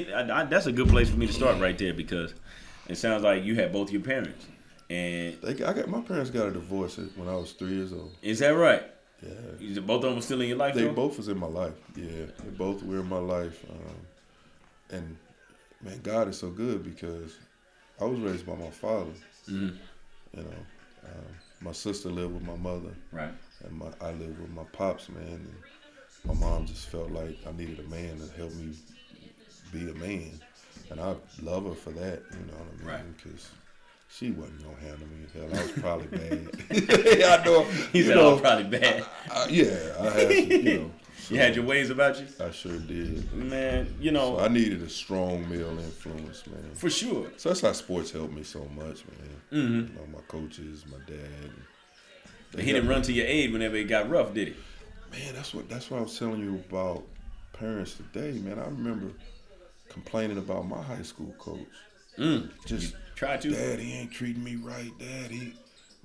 that's a good place for me to start right there because it sounds like you had both your parents. And my parents got a divorce when I was 3 years old. Is that right? Yeah. Both of them were still in your life, They though? both was in my life. Yeah, they both were in my life. And man, God is so good because I was raised by my father. Mm-hmm. You know, my sister lived with my mother. Right. And I lived with my pops, man. And my mom just felt like I needed a man to help me be a man. And I love her for that, you know what I mean? Right. Because she wasn't going to handle me. Hell, I was probably bad. I know. He said I was probably bad. I had, you know. So you had your ways about you? I sure did. Man, you know. So I needed a strong male influence, man. For sure. So that's how sports helped me so much, man. Mm-hmm. You know, my coaches, my dad. But he didn't run to your aid whenever it got rough, did he? Man, that's what I was telling you about parents today, man. I remember complaining about my high school coach. Just try to. Dad, he ain't treating me right. Dad,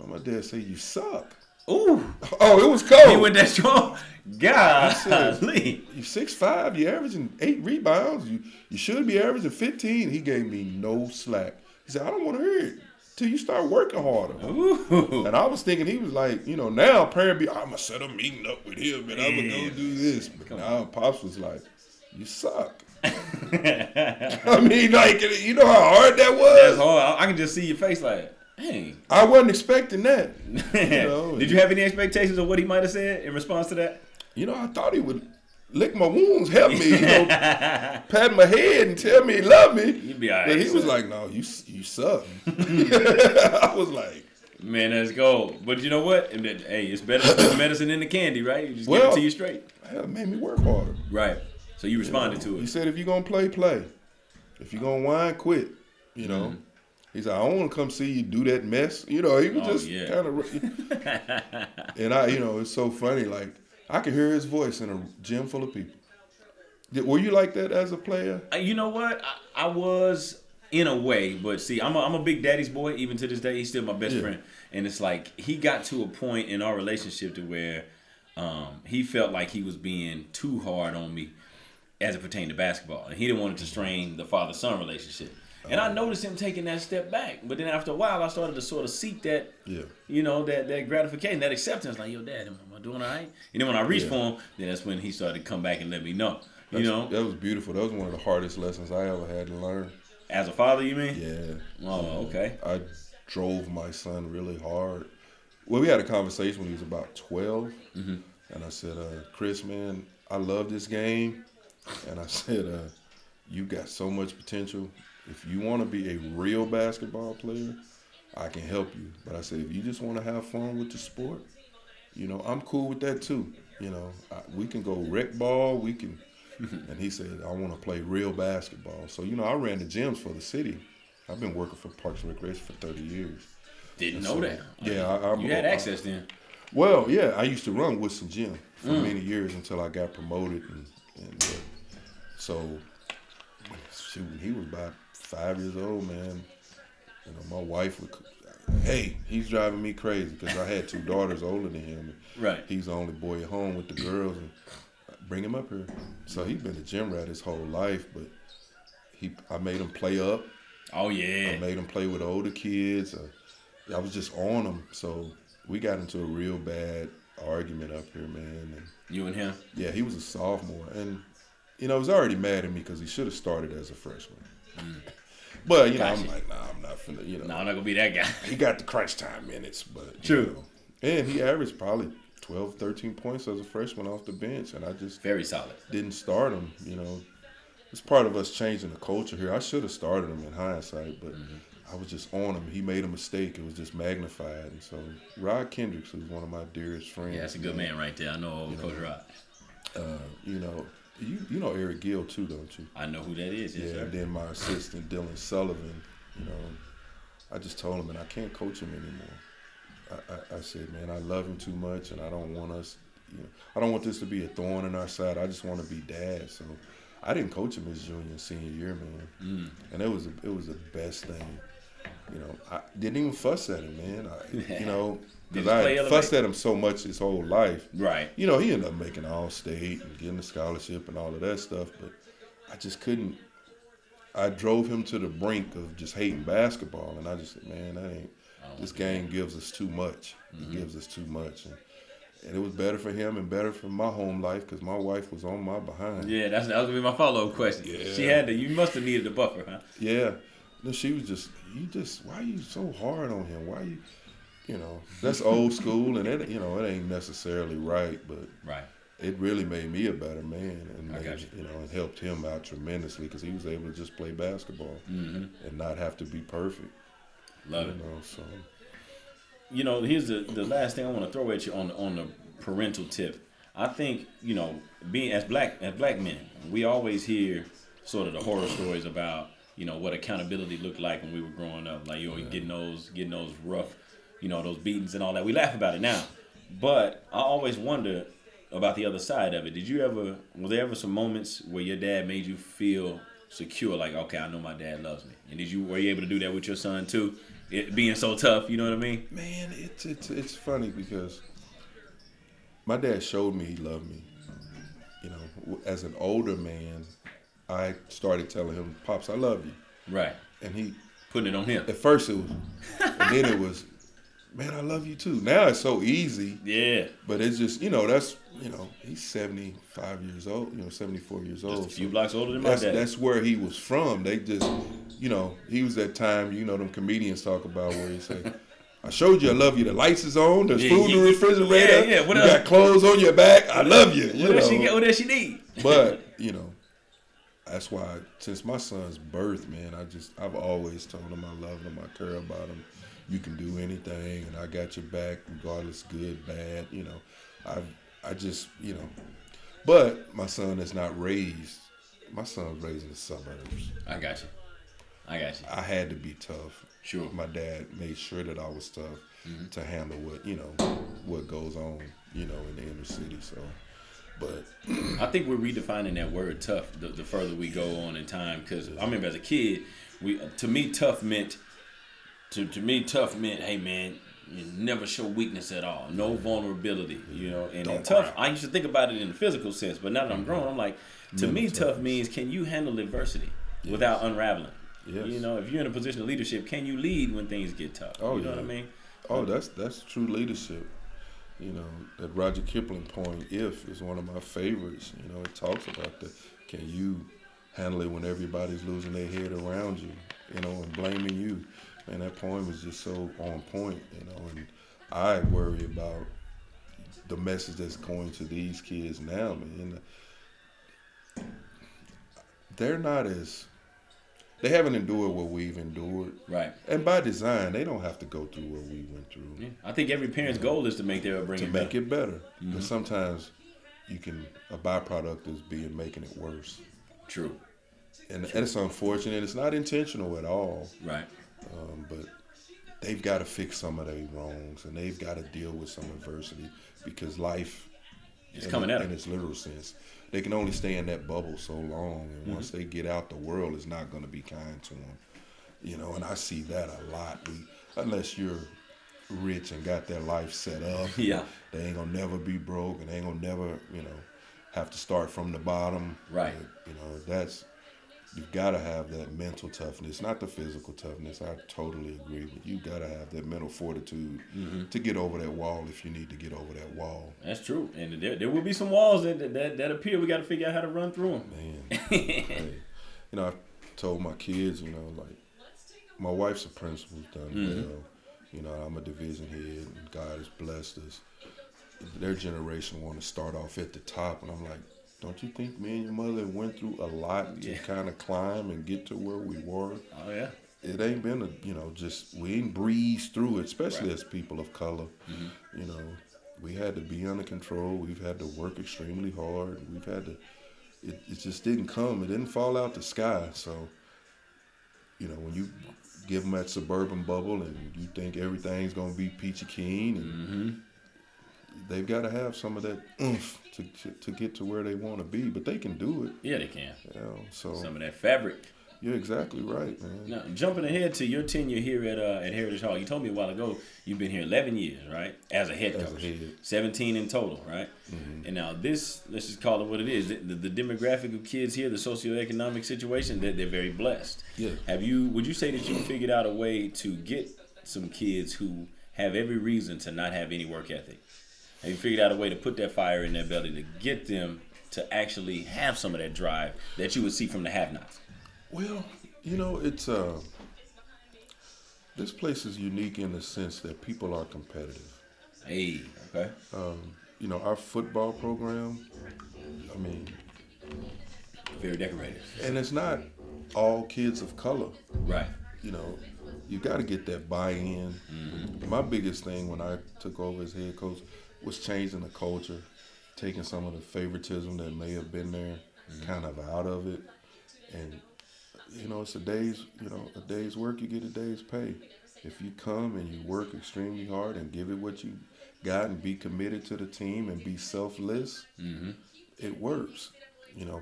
my dad said, you suck. Ooh. Oh, it was cold. He went that strong? Golly. You're 6'5", you're averaging 8 rebounds. You should be averaging 15. He gave me no slack. He said, I don't want to hear it till you start working harder. Ooh. And I was thinking he was like, you know, now parent I'm going to set a meeting up with him and I'm going to go do this. But now Pops was like, you suck. I mean, like, you know how hard that was? That's hard. I can just see your face like, dang. I wasn't expecting that. You know? Did you have any expectations of what he might have said in response to that? You know, I thought he would lick my wounds, help me, you know, pat my head and tell me he loved me. You'd be all right. But he was like, no, you suck. I was like, man, let's go. But you know what? Hey, it's better than the medicine than the candy, right? You just give it to you straight. It made me work harder. Right. So you responded to it. He said, if you're going to play, play. If you're going to whine, quit. You know. He said, I don't want to come see you do that mess. You know, he was kind of. And it's so funny. Like, I could hear his voice in a gym full of people. Were you like that as a player? You know what? I was in a way, but see, I'm a big daddy's boy. Even to this day, he's still my best friend. And it's like he got to a point in our relationship to where he felt like he was being too hard on me as it pertained to basketball. And he didn't want it to strain the father-son relationship. And I noticed him taking that step back. But then after a while, I started to sort of seek that, that gratification, that acceptance. Like, yo, Dad, am I doing all right? And then when I reached for him, then that's when he started to come back and let me know. That was beautiful. That was one of the hardest lessons I ever had to learn. As a father, you mean? Yeah. Oh, okay. I drove my son really hard. Well, we had a conversation when he was about 12. Mm-hmm. And I said, Chris, man, I love this game. And I said, you got so much potential. If you want to be a real basketball player, I can help you. But I said, if you just want to have fun with the sport, I'm cool with that too. We can go rec ball. We can. And he said, I want to play real basketball. So, I ran the gyms for the city. I've been working for Parks and Recreation for 30 years. Didn't know that. Yeah. You had access then. Well, yeah, I used to run Woodson Gym for many years until I got promoted. And so, when he was about 5 years old, man, my wife would, hey, he's driving me crazy because I had 2 daughters older than him. Right. He's the only boy at home with the girls, and bring him up here. So he's been a gym rat his whole life, but I made him play up. Oh, yeah. I made him play with older kids. I was just on him. So we got into a real bad argument up here, man. And you and him? Yeah, he was a sophomore. And, he was already mad at me because he should have started as a freshman. But, I'm like, nah, I'm not finna, No, I'm not going to be that guy. He got the crunch time minutes, but. True. And he averaged probably 12, 13 points as a freshman off the bench. And I just. Very solid. Didn't start him, It's part of us changing the culture here. I should have started him in hindsight, but I was just on him. He made a mistake. It was just magnified. And so Rod Kendricks, who's one of my dearest friends. Yeah, that's a good man right there. I know Coach Rod. You know Eric Gill too, don't you? I know who that is. Yes, sir. And then my assistant Dylan Sullivan. I just told him, man, I can't coach him anymore. I said, man, I love him too much, and I don't want us. I don't want this to be a thorn in our side. I just want to be dad. So I didn't coach him his junior and senior year, man. And it was the best thing. I didn't even fuss at him, man. Because I had fussed at him so much his whole life. Right. He ended up making All-State and getting a scholarship and all of that stuff, but I just couldn't I drove him to the brink of just hating basketball, and I just said, man, that ain't. This game gives us too much. It gives us too much, and it was better for him and better for my home life because my wife was on my behind. Yeah, that was gonna be my follow-up question. Yeah. She had to. You must have needed a buffer, huh? Yeah. No, she was just, why are you so hard on him? Why you, that's old school, and it ain't necessarily right, but right. It really made me a better man, and and helped him out tremendously because he was able to just play basketball and not have to be perfect. Love it. So. Here's the last thing I want to throw at you on the parental tip. I think being as black men, we always hear sort of the horror stories about what accountability looked like when we were growing up, like getting those rough, those beatings and all that. We laugh about it now, but I always wonder about the other side of it. Was there ever some moments where your dad made you feel secure, like, okay, I know my dad loves me, and were you able to do that with your son too, it being so tough? You know what I mean? Man, it's funny because my dad showed me he loved me. As an older man, I started telling him, "Pops, I love you." Right. And he putting it on him. At first it was, and then it was, "Man, I love you too." Now it's so easy. Yeah. But it's just, that's, he's 75 years old, 74 years old. Just a few blocks older than my dad. That's where he was from. They just, he was that time, them comedians talk about where he say, "I showed you I love you. The lights is on. There's food in the refrigerator. Yeah. What you else? got clothes on your back. I love you." What else she need? But, that's why since my son's birth, man, I've always told him I love him. I care about him. You can do anything, and I got your back, regardless, good, bad. I just, but my son is not raised. My son's raised in the suburbs. I got you. I had to be tough. Sure. My dad made sure that I was tough to handle what goes on, in the inner city. So, but I think we're redefining that word tough the further we go on in time. Because I remember as a kid, to me tough meant, hey man, you never show weakness at all, no vulnerability, and tough. I used to think about it in the physical sense, but now that I'm grown, I'm like, to me, tough means, can you handle adversity without unraveling? Yes. If you're in a position of leadership, can you lead when things get tough? You know what I mean? Oh, that's true leadership. That Roger Kipling poem, "If," is one of my favorites. It talks about that. Can you handle it when everybody's losing their head around you, and blaming you? And that poem is just so on point, and I worry about the message that's going to these kids now, man. They haven't endured what we've endured. Right. And by design, they don't have to go through what we went through. Yeah. I think every parent's goal is to make their upbringing better. To make it better. Because sometimes a byproduct is making it worse. True. And it's unfortunate. It's not intentional at all. Right. But they've got to fix some of their wrongs, and they've got to deal with some adversity because life is coming at them. In its literal sense. They can only stay in that bubble so long, and once they get out, the world is not going to be kind to them. And I see that a lot. Unless you're rich and got their life set up, they ain't going to never be broke, and they ain't going to never, have to start from the bottom. Right. But, you've got to have that mental toughness, not the physical toughness. I totally agree, but you got to have that mental fortitude to get over that wall if you need to get over that wall. That's true, and there will be some walls that appear. We got to figure out how to run through them. Man, hey, I told my kids, like my wife's a principal, done well. I'm a division head, and God has blessed us. Their generation want to start off at the top, and I'm like, don't you think me and your mother went through a lot to kind of climb and get to where we were? Oh, yeah. It ain't been we ain't breezed through it, especially as people of color. We had to be under control. We've had to work extremely hard. We've had to, it just didn't come. It didn't fall out the sky. So, when you give them that suburban bubble and you think everything's going to be peachy keen and they've got to have some of that oomph to get to where they want to be, but they can do it. Yeah, they can. So some of that fabric. You're exactly right, man. Now, jumping ahead to your tenure here at Heritage Hall, you told me a while ago you've been here 11 years, right? As a head coach. 17 in total, right? Mm-hmm. And now this, let's just call it what it is. The demographic of kids here, the socioeconomic situation, they're very blessed. Yeah. Would you say that you figured out a way to get some kids who have every reason to not have any work ethic? Have you figured out a way to put that fire in their belly to get them to actually have some of that drive that you would see from the have-nots? Well, it's this place is unique in the sense that people are competitive. Hey, okay. Our football program, very decorated. And it's not all kids of color. Right. You got to get that buy-in. Mm-hmm. My biggest thing when I took over as head coach was changing the culture, taking some of the favoritism that may have been there, kind of out of it, and it's a day's work, you get a day's pay. If you come and you work extremely hard and give it what you got and be committed to the team and be selfless, it works.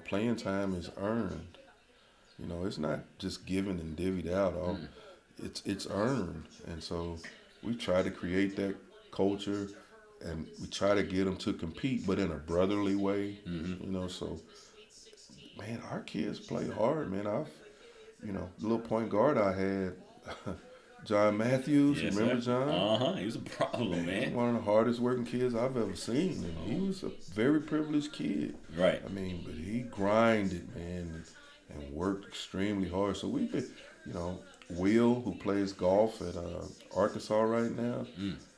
Playing time is earned. It's not just given and divvied out. It's earned. And so we try to create that culture and we try to get them to compete, but in a brotherly way. So, man, our kids play hard, man. The little point guard I had, John Matthews, yes, remember sir. John? He was a problem, man. One of the hardest working kids I've ever seen. And he was a very privileged kid. Right. But he grinded, man, and worked extremely hard. So we've been, Will, who plays golf at Arkansas right now,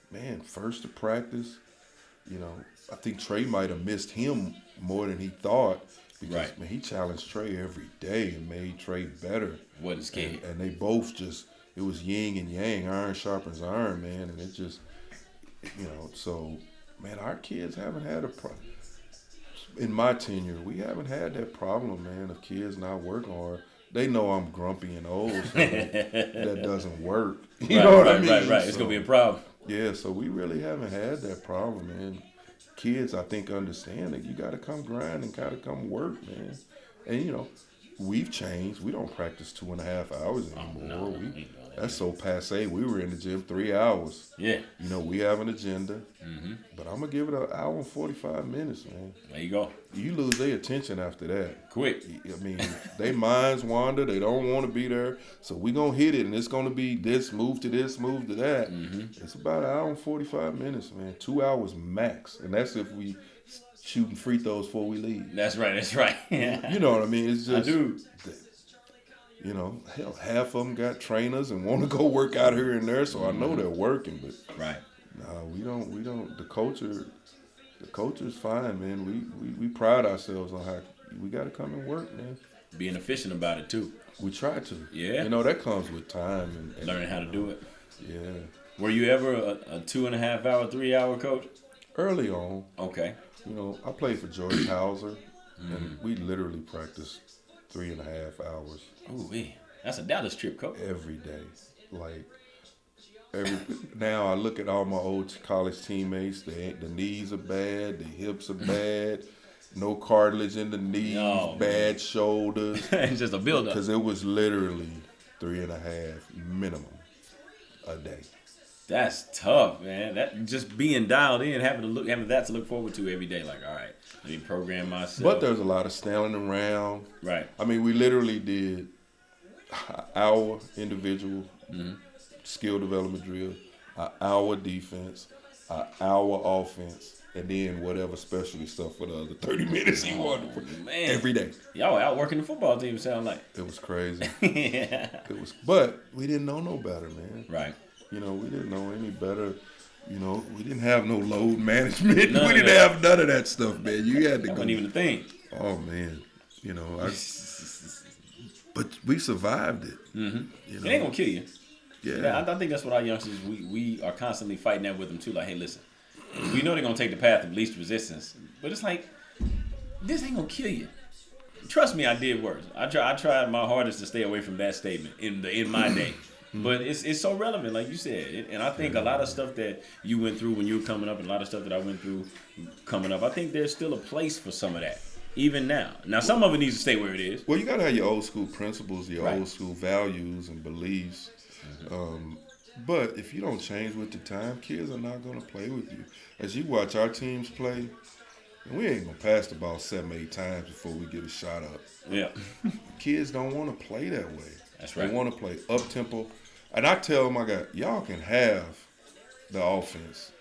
man, first to practice. I think Trey might have missed him more than he thought. Because, man, he challenged Trey every day and made Trey better. Wasn't scared. And they both it was yin and yang, iron sharpens iron, man. And it just, so, man, our kids haven't had in my tenure, we haven't had that problem, man, of kids not working hard. They know I'm grumpy and old, so that doesn't work. You know what I mean? Right. It's going to be a problem. Yeah, so we really haven't had that problem, man. Kids, I think, understand that you got to come grind and got to come work, man. And, we've changed. We don't practice 2.5 hours anymore. That's so passe. We were in the gym 3 hours. Yeah. We have an agenda. But I'm going to give it an hour and 45 minutes, man. There you go. You lose their attention after that. Quick. Their minds wander. They don't want to be there. So we're going to hit it, and it's going to be this, move to this, move to that. It's about an hour and 45 minutes, man. 2 hours max. And that's if we shooting free throws before we leave. That's right. You know what I mean? It's just, I do. Hell, half of them got trainers and want to go work out here and there, so I know they're working. But right. No, we don't. The culture's fine, man. We pride ourselves on how we got to come and work, man. Being efficient about it too. We try to. Yeah. That comes with time and learning how to do it. Yeah. Were you ever a 2.5 hour, 3 hour coach? Early on. Okay. I played for George Hauser, and we literally practiced 3.5 hours. Ooh, that's a Dallas trip, coach. Every day, now I look at all my old college teammates. The knees are bad, the hips are bad, no cartilage in the knees, bad shoulders. It's just a buildup. Because it was literally 3.5 minimum a day. That's tough, man. That just being dialed in, having that to look forward to every day. Like, all right, let me program myself. But there's a lot of standing around. Right. We literally did our individual skill development drill, our defense, our offense, and then whatever specialty stuff for the other 30 minutes you wanted every day. Y'all out working the football team, sound like. It was crazy. Yeah. But we didn't know no better, man. Right. We didn't know any better. We didn't have no load management. We didn't have none of that stuff, man. You had to go. Wasn't even a thing. Oh, man. But we survived it. It ain't going to kill you. Yeah. I think that's what our youngsters, we are constantly fighting that with them, too. Like, hey, listen, we know they're going to take the path of least resistance. But it's like, this ain't going to kill you. Trust me, I did worse. I tried my hardest to stay away from that statement in my day. But it's so relevant, like you said. And I think a lot of stuff that you went through when you were coming up and a lot of stuff that I went through coming up, I think there's still a place for some of that even now. Now, some of it needs to stay where it is. Well, you got to have your old school principles, your Right. old school values and beliefs. But if you don't change with the time, kids are not going to play with you. As you watch our teams play, we ain't going to pass the ball 7, 8 times before we get a shot up. Yeah. Kids don't want to play that way. That's right. They want to play up-tempo. And I tell them, y'all can have the offense.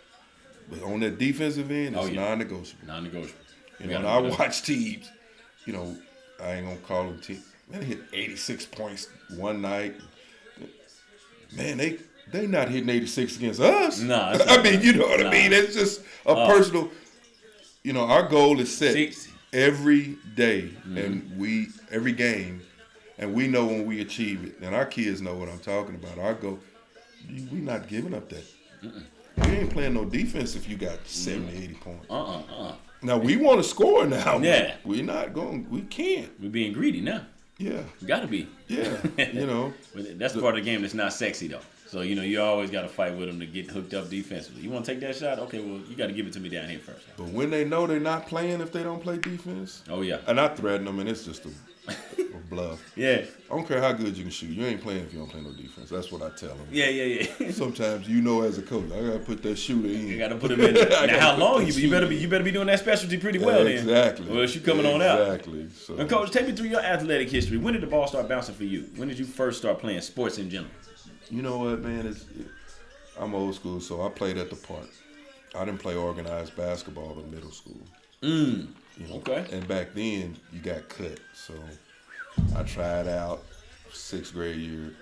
But on that defensive end, it's non-negotiable. Non-negotiable. You know, and I watch teams, you know, I ain't going to call them teams. Man, they hit 86 points one night. Man, they not hitting 86 against us. Nah. I mean, you know what I mean? It's just a personal, you know, our goal is set every day and every game, and we know when we achieve it. And our kids know what I'm talking about. Our goal, we not giving up that. We ain't playing no defense if you got 70, 80 points. Now, we want to score now. Yeah. We're not going, we can't. We're being greedy now. Yeah. Got to be. Yeah, you know. But that's part of the game that's not sexy, though. So, you know, you always got to fight with them to get hooked up defensively. You want to take that shot? Okay, well, you got to give it to me down here first. But when they know they're not playing, if they don't play defense. Oh, yeah. And I threaten them, and it's just a bluff. Yeah. I don't care how good you can shoot. You ain't playing if you don't play no defense. That's what I tell them. Yeah. Sometimes, you know, as a coach, I got to put that shooter in. You got to put him in. Now, how long you better be doing that specialty pretty well then. Exactly. Well, you coming on out. Exactly. So. And Coach, take me through your athletic history. When did the ball start bouncing for you? When did you first start playing sports in general? You know what, man? I'm old school, so I played at the park. I didn't play organized basketball in middle school. You know, Okay. And back then, you got cut. So I tried out 6th grade year.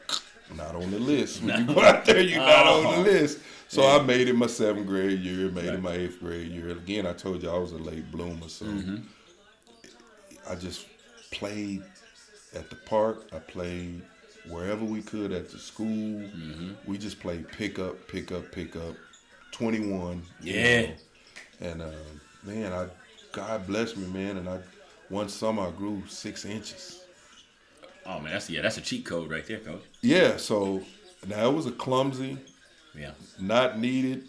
Not on the list. When you go out there, you're not on the list. So I made it my 7th grade year, made it my 8th grade year. Again, I told you I was a late bloomer, so I just played at the park. I played wherever we could at the school. We just played pick up, 21. Yeah. You know? And man, God blessed me, man. And one summer I grew 6 inches. Oh man, that's a cheat code right there, Coach. Yeah. So now it was a clumsy, not needed,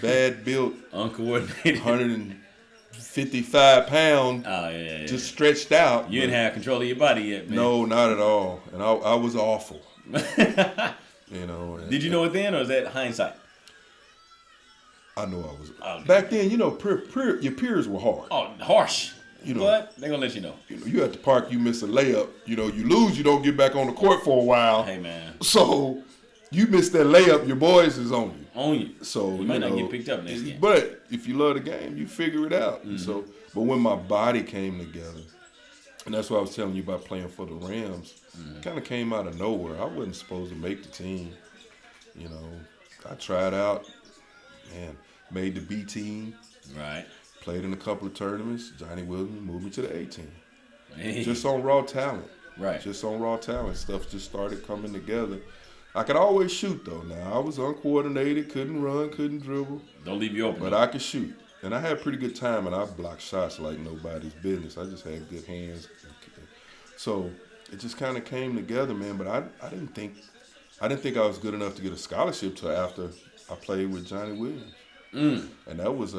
bad built, uncoordinated, 155 pound, just stretched out. You didn't have control of your body yet, man. No, not at all. And I was awful. You know. Did you know it then, or is that hindsight? I know I was. Back then, you know, your peers were hard. Oh, harsh. You know, but they're gonna let you know. You at the park, you miss a layup. You know, you lose, you don't get back on the court for a while. Hey man. So you miss that layup, your boys is on you. On you. So you might not get picked up next game. But if you love the game, you figure it out. And so, but when my body came together, and that's what I was telling you about playing for the Rams, it kind of came out of nowhere. I wasn't supposed to make the team. You know, I tried out, man, made the B team. Right. Played in a couple of tournaments. Johnny Williams moved me to the A team. Hey. Just on raw talent. Right. Just on raw talent. Stuff just started coming together. I could always shoot, though. Now, I was uncoordinated, couldn't run, couldn't dribble. Don't leave you open. But I could shoot. And I had a pretty good time, and I blocked shots like nobody's business. I just had good hands. So it just kind of came together, man. But I didn't think I was good enough to get a scholarship till after I played with Johnny Williams. And that was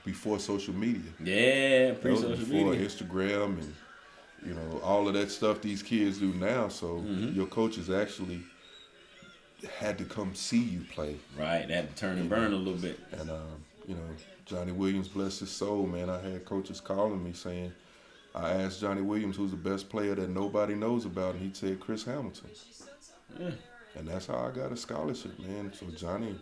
before social media. Yeah, pre-social before media. Instagram and, you know, all of that stuff these kids do now. So your coaches actually had to come see you play. Right, they had to turn and burn a little bit. And, you know, Johnny Williams, bless his soul, man. I had coaches calling me saying, I asked Johnny Williams who's the best player that nobody knows about, and he said Chris Hamilton. And that's how I got a scholarship, man. So Johnny,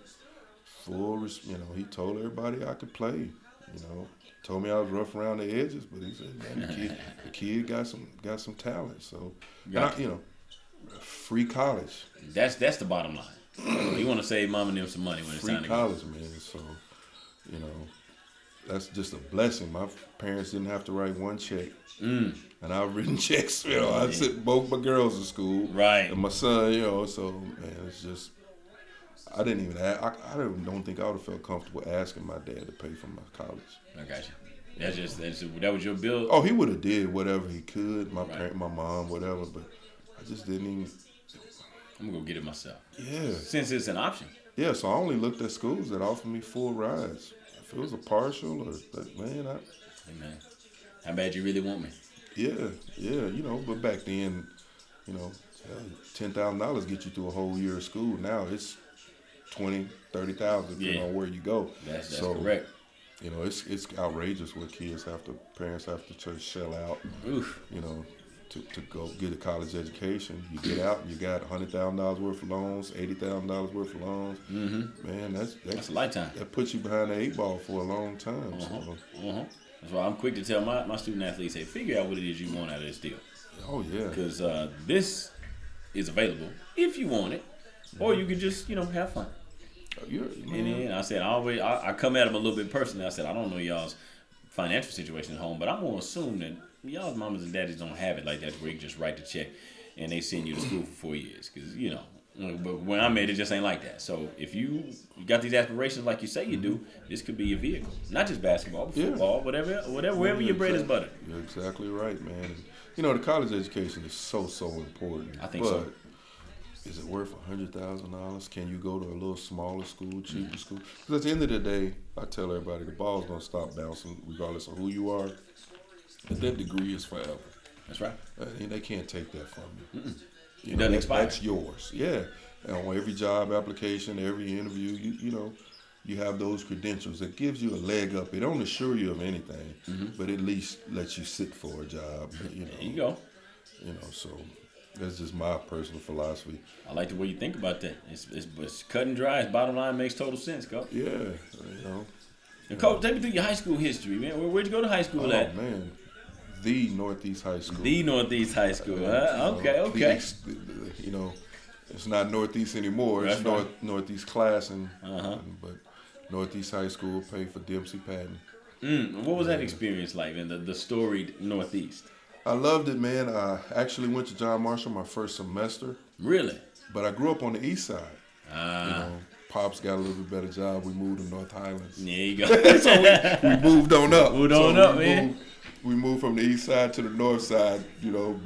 you know, he told everybody I could play. You know, told me I was rough around the edges, but he said, man, the kid got some talent. So, and you know, free college. That's the bottom line. You want to save mom and them some money when it's time to go. Free college, man. So, you know, that's just a blessing. My parents didn't have to write one check. And I've written checks. You know, I sent both my girls to school. Right. And my son, you know, so, man, it's just, I didn't even ask. I don't think I would have felt comfortable asking my dad to pay for my college. I got you. That was your bill? Oh, he would have did whatever he could, my parent, my mom, whatever, but I just didn't even. I'm going to go get it myself. Yeah. Since it's an option. Yeah, so I only looked at schools that offered me full rides. If it was a partial or, man, Hey, man. How bad you really want me? Yeah, you know, but back then, you know, $10,000 get you through a whole year of school. Now it's 20, 30,000 depending on where you go. That's correct. You know, it's outrageous what parents have to shell out. Oof. You know, to go get a college education. You get out, you got $100,000 worth of loans, $80,000 worth of loans. Mm-hmm. Man, that's a lifetime. That puts you behind the 8 ball for a long time. So. That's why I'm quick to tell my student athletes, hey, figure out what it is you want out of this deal. Oh yeah. Because this is available if you want it, or you can just have fun. And then I said, I come at them a little bit personally. I said, I don't know y'all's financial situation at home, but I'm going to assume that y'all's mamas and daddies don't have it like that where you just write the check and they send you to school for 4 years. Because, but when I made it, just ain't like that. So if you got these aspirations like you say you do, this could be your vehicle. Not just basketball, but football, wherever your bread is buttered. You're exactly right, man. And, the college education is so important. I think so. Is it worth $100,000? Can you go to a little smaller school, cheaper school? Because at the end of the day, I tell everybody the ball's gonna stop bouncing regardless of who you are. But that degree is forever. That's right. And they can't take that from you. Mm-mm. It doesn't expire. That's yours. Yeah. And on every job application, every interview, you have those credentials. It gives you a leg up. It don't assure you of anything, but at least lets you sit for a job. There you go. So. That's just my personal philosophy. I like the way you think about that. It's cut and dry. Bottom line makes total sense, Coach. Yeah, And Coach, take me through your high school history, man. Where'd you go to high school at? Oh, man. The Northeast High School. The Northeast High School, huh? Okay. It's not Northeast anymore. It's Right. Northeast Classing. But Northeast High School paid for Dempsey Patton. What was that experience like, man? The storied Northeast. I loved it, man. I actually went to John Marshall my first semester. Really? But I grew up on the east side. Pops got a little bit better job. We moved to North Highlands. There you go. So we moved on up. Man. We moved from the east side to the north side,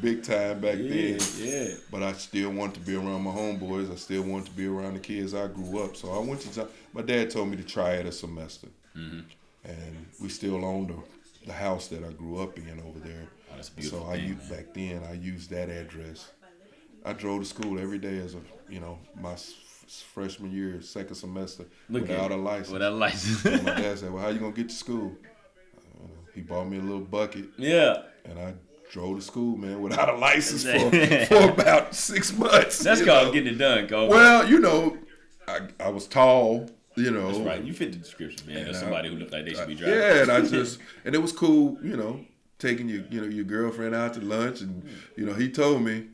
big time back then. Yeah. But I still wanted to be around my homeboys. I still wanted to be around the kids I grew up. So I went to John. My dad told me to try it a semester. Mm-hmm. And we still owned the house that I grew up in over there. Oh, that's beautiful. So back then I used that address. I drove to school every day as my freshman year, second semester, without a license. Without a license. And my dad said, "Well, how you gonna get to school?" He bought me a little bucket. Yeah. And I drove to school, man, without a license for about 6 months. That's called getting it done, Cole. Well, I was tall. That's right. You fit the description, man. There's somebody who looked like they should be driving. Yeah, and it was cool, taking your girlfriend out to lunch, and he told me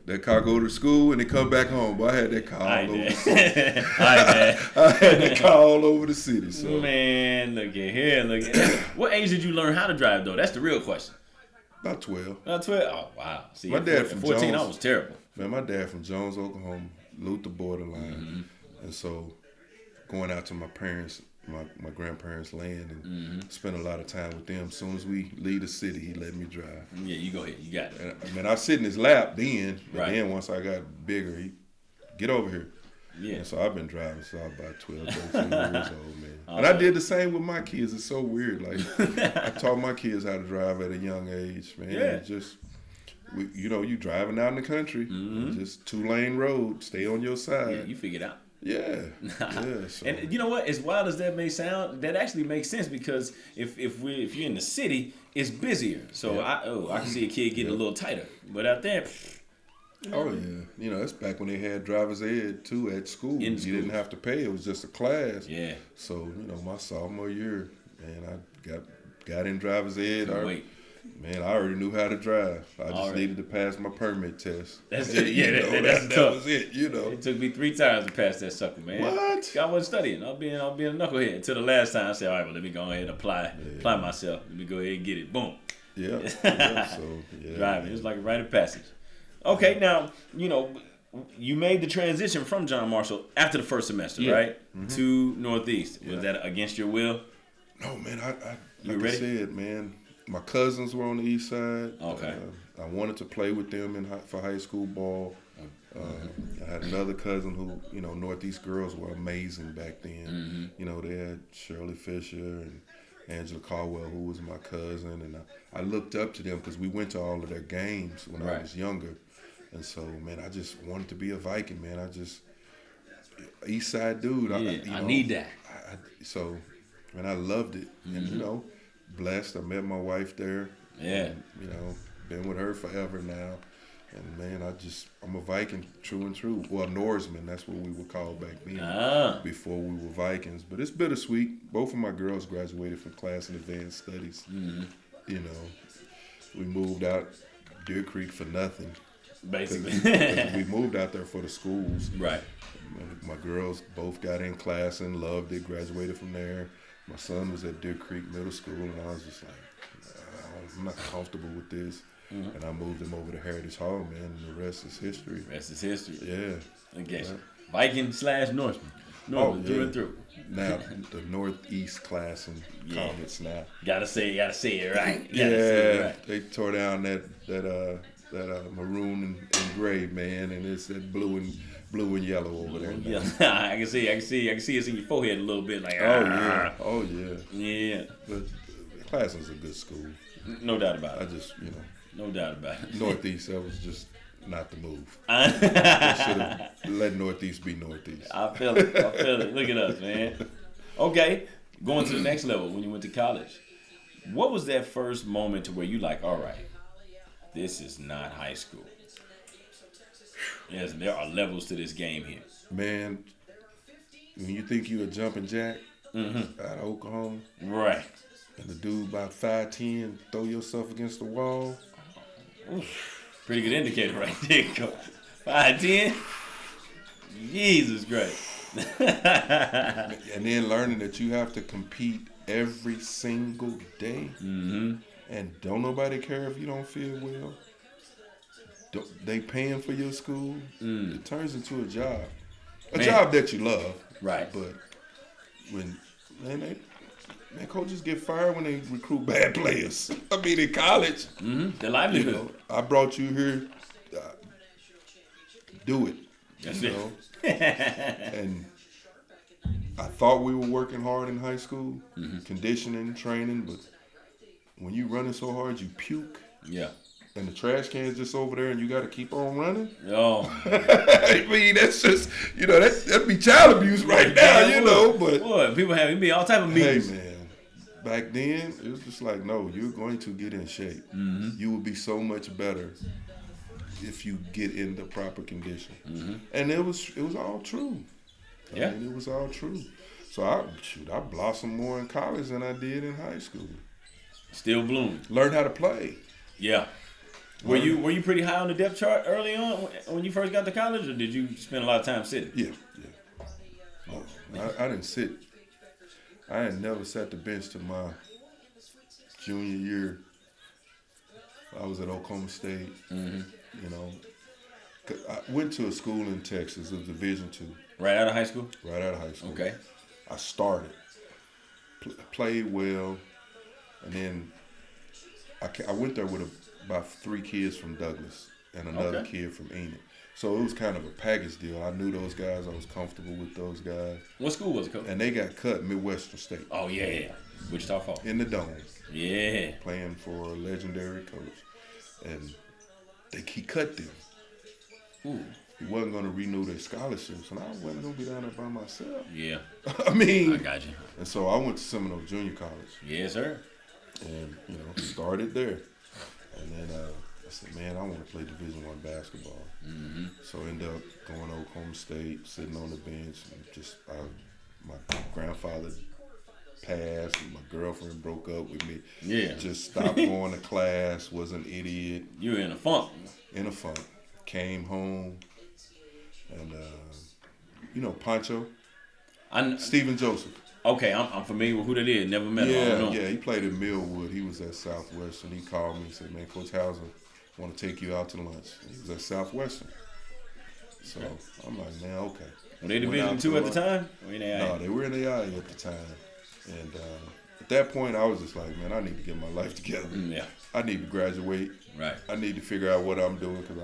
that car go to school and they come back home. But I had that car all over the city. I had that car all over the city. So man, look at here. What age did you learn how to drive though? That's the real question. About 12. About 12. Oh wow. See, my dad from 14, Jones, I was terrible. Man, my dad from Jones, Oklahoma, Luther borderline, and so going out to my parents. My grandparents' land and spent a lot of time with them. As soon as we leave the city, he let me drive. Yeah, you go ahead. You got it. And I sit in his lap then, but right. then once I got bigger, he get over here. Yeah. And so I've been driving since I was about 12, 13 years old, man. And I did the same with my kids. It's so weird. Like I taught my kids how to drive at a young age, man. Yeah. It's just you driving out in the country, just 2-lane road, stay on your side. Yeah, you figure it out. Yeah. So. And you know what? As wild as that may sound, that actually makes sense because if you're in the city, it's busier. So I can see a kid getting a little tighter. But out there, oh yeah, it's back when they had driver's ed too at school. You didn't have to pay; it was just a class. Yeah. So my sophomore year, man, I got in driver's ed. Man, I already knew how to drive. I just needed to pass my permit test. That's it. Yeah, that was it. It took me 3 times to pass that sucker, man. What? I wasn't studying. I'll be a knucklehead until the last time I said, all right, well, let me go ahead and apply myself. Let me go ahead and get it. Boom. Yeah. Driving. It's like a rite of passage. Okay, now, you made the transition from John Marshall after the first semester, right? Mm-hmm. To Northeast. Was that against your will? No, man. I said, man, my cousins were on the east side. Okay. I wanted to play with them for high school ball. I had another cousin who, Northeast girls were amazing back then. They had Shirley Fisher and Angela Caldwell, who was my cousin, and I looked up to them because we went to all of their games when I was younger. And so, man, I just wanted to be a Viking, man. East Side dude. I need that. So, man, I loved it. And, blessed. I met my wife there. Yeah. And, been with her forever now. And, man, I'm a Viking, true and true. Well, Norseman, that's what we were called back then, before we were Vikings. But it's bittersweet. Both of my girls graduated from class in advanced studies. We moved out Deer Creek for nothing. Basically. We moved out there for the schools. Right. My girls both got in class and loved it, graduated from there. My son was at Deer Creek Middle School, and I was just like, I'm not comfortable with this. And I moved him over to Heritage Hall, man, and the rest is history. Yeah. Okay. Yeah. Viking / Norseman. Through and through. Now, the Northeast class in Comets now. Gotta say it right. They tore down that maroon and gray, man, and it's that blue and yellow over there. Yeah, I can see it's in your forehead a little bit, like. Oh yeah. Yeah. But Classon's a good school. No doubt about it. No doubt about it. Northeast, that was just not the move. They should have let Northeast be Northeast. I feel it. Look at us, man. Okay, going to the next level when you went to college. What was that first moment to where you like, all right, this is not high school. Yes, there are levels to this game here. Man, when you think you a jumping jack out of Oklahoma, right, and the dude about 5'10", throw yourself against the wall. Pretty good indicator right there. 5'10". Jesus Christ. And then learning that you have to compete every single day, and don't nobody care if you don't feel well. They paying for your school. It turns into a job, job that you love. Right. But when coaches get fired when they recruit bad players. I mean, in college, the livelihood. I brought you here. Do it. That's it. And I thought we were working hard in high school, conditioning, training, but when you running so hard, you puke. Yeah. And the trash can's just over there, and you got to keep on running. Oh, I mean, that's just that'd be child abuse right now, But boy, people be all type of meetings. Hey, man, back then it was just like, no, you're going to get in shape. You will be so much better if you get in the proper condition. And it was all true. Yeah, I mean, it was all true. So I blossomed more in college than I did in high school. Still blooming. Learned how to play. Yeah. Were you pretty high on the depth chart early on when you first got to college, or did you spend a lot of time sitting? Yeah. I didn't sit. I had never sat the bench to my junior year. I was at Oklahoma State. I went to a school in Texas. It was Division II. Right out of high school? Right out of high school. Okay. I started, played well, and then I went there with about 3 kids from Douglas and another kid from Enid. So it was kind of a package deal. I knew those guys. I was comfortable with those guys. What school was it, Coach? And they got cut Midwestern State. Oh, yeah. Wichita Falls. In the Dome. Yeah. Playing for a legendary coach. And he cut them. Ooh. He wasn't going to renew their scholarships. And I wasn't going to be down there by myself. Yeah. I mean. I got you. And so I went to Seminole Junior College. Yes, sir. And, started there. And then I said, man, I want to play Division I basketball. So I ended up going to Oklahoma State, sitting on the bench, and my grandfather passed, and my girlfriend broke up with me. Yeah. Just stopped going to class, was an idiot. You were in a funk. Came home, and Pancho, Stephen Joseph. Okay, I'm familiar with who that is. Never met him. Yeah, he played in Millwood. He was at Southwestern. He called me and said, man, Coach Hauser, I want to take you out to lunch. He was at Southwestern. So I'm like, man, okay. Were they Division II at the time? No, they were in the IA at the time. And at that point, I was just like, man, I need to get my life together. Yeah. I need to graduate. Right. I need to figure out what I'm doing because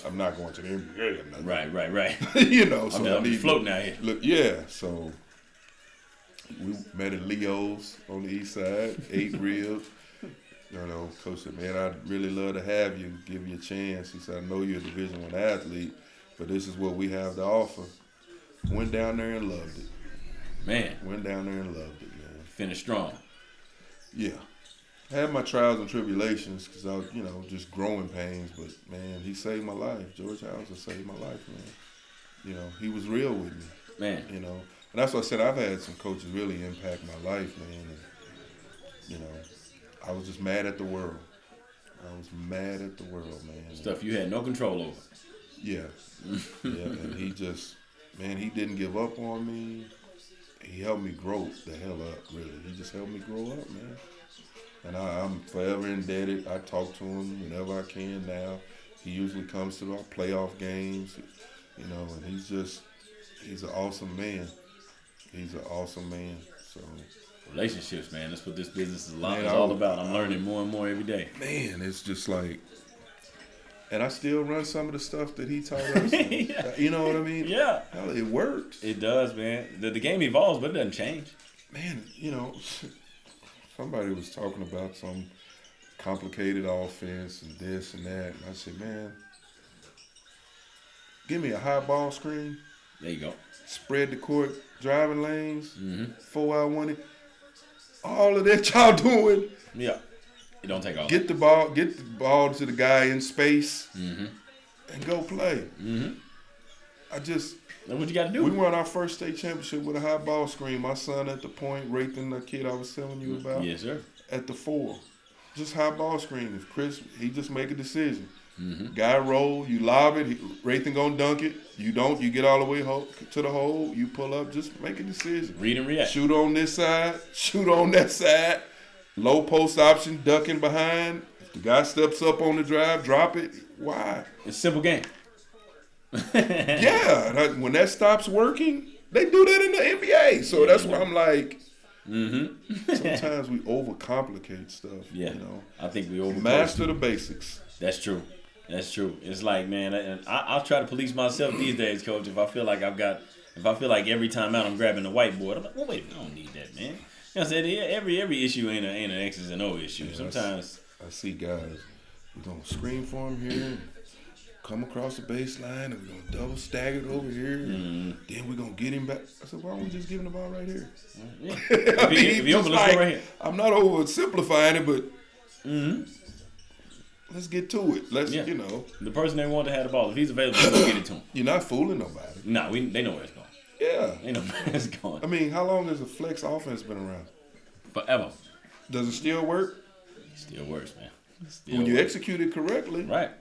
I'm not going to the NBA or nothing. Right. So I'm floating out here. Look, yeah. So, We met at Leo's on the east side, ate ribs. Coach said, man, I'd really love to have you, give you a chance. He said, I know you're a Division I athlete, but this is what we have to offer. Went down there and loved it. Man. Went down there and loved it, man. Finished strong. Yeah. Had my trials and tribulations because I was, just growing pains. But, man, he saved my life. George Hauser saved my life, man. He was real with me. Man. And that's why I said I've had some coaches really impact my life, man. And, I was just mad at the world. I was mad at the world, man. Stuff you had no control over. Yeah. Yeah, and he just, man, he didn't give up on me. He helped me grow the hell up, really. He just helped me grow up, man. And I'm forever indebted. I talk to him whenever I can now. He usually comes to our playoff games, and he's an awesome man. He's an awesome man, so. Relationships, man. That's what this business is all about. I'm learning more and more every day. Man, it's just like, and I still run some of the stuff that he taught us. Yeah. You know what I mean? Yeah. Hell, it works. It does, man. The game evolves, but it doesn't change. Man, somebody was talking about some complicated offense and this and that. And I said, man, give me a high ball screen. There you go. Spread the court, driving lanes, 4 out 1. All of that y'all doing. Yeah. It don't take all. Get the ball to the guy in space, and go play. That's what you got to do. We won our first state championship with a high ball screen. My son at the point, Rathan, the kid I was telling you about. Yes, sir. At the 4, just high ball screen. If Chris, he just make a decision. Guy roll, you lob it. Rathan gonna dunk it. You don't. You get all the way to the hole. You pull up. Just make a decision. Read and react. Shoot on this side. Shoot on that side. Low post option, ducking behind. If the guy steps up on the drive, drop it. Why? It's a simple game. Yeah. When that stops working, they do that in the NBA. So that's why I'm like, sometimes we overcomplicate stuff. Yeah. I think we master the basics. That's true. It's like, man, and I'll try to police myself these days, Coach. If I feel like every time out I'm grabbing the whiteboard, I'm like, well, wait, I don't need that, man. I said every issue ain't an X's and O issue. Yeah, sometimes I see guys, we're gonna screen for him here, come across the baseline, and we're gonna double stagger it over here. Then we're gonna get him back. I said, why don't we just give him the ball right here? Yeah. If you open the score right here. I'm not oversimplifying it, but let's get to it. The person they want to have the ball, if he's available, we'll get it to him. You're not fooling nobody. No, they know where it's going. Yeah. They know where it's going. I mean, how long has the flex offense been around? Forever. Does it still work? It still works, man. When you execute it correctly. Right.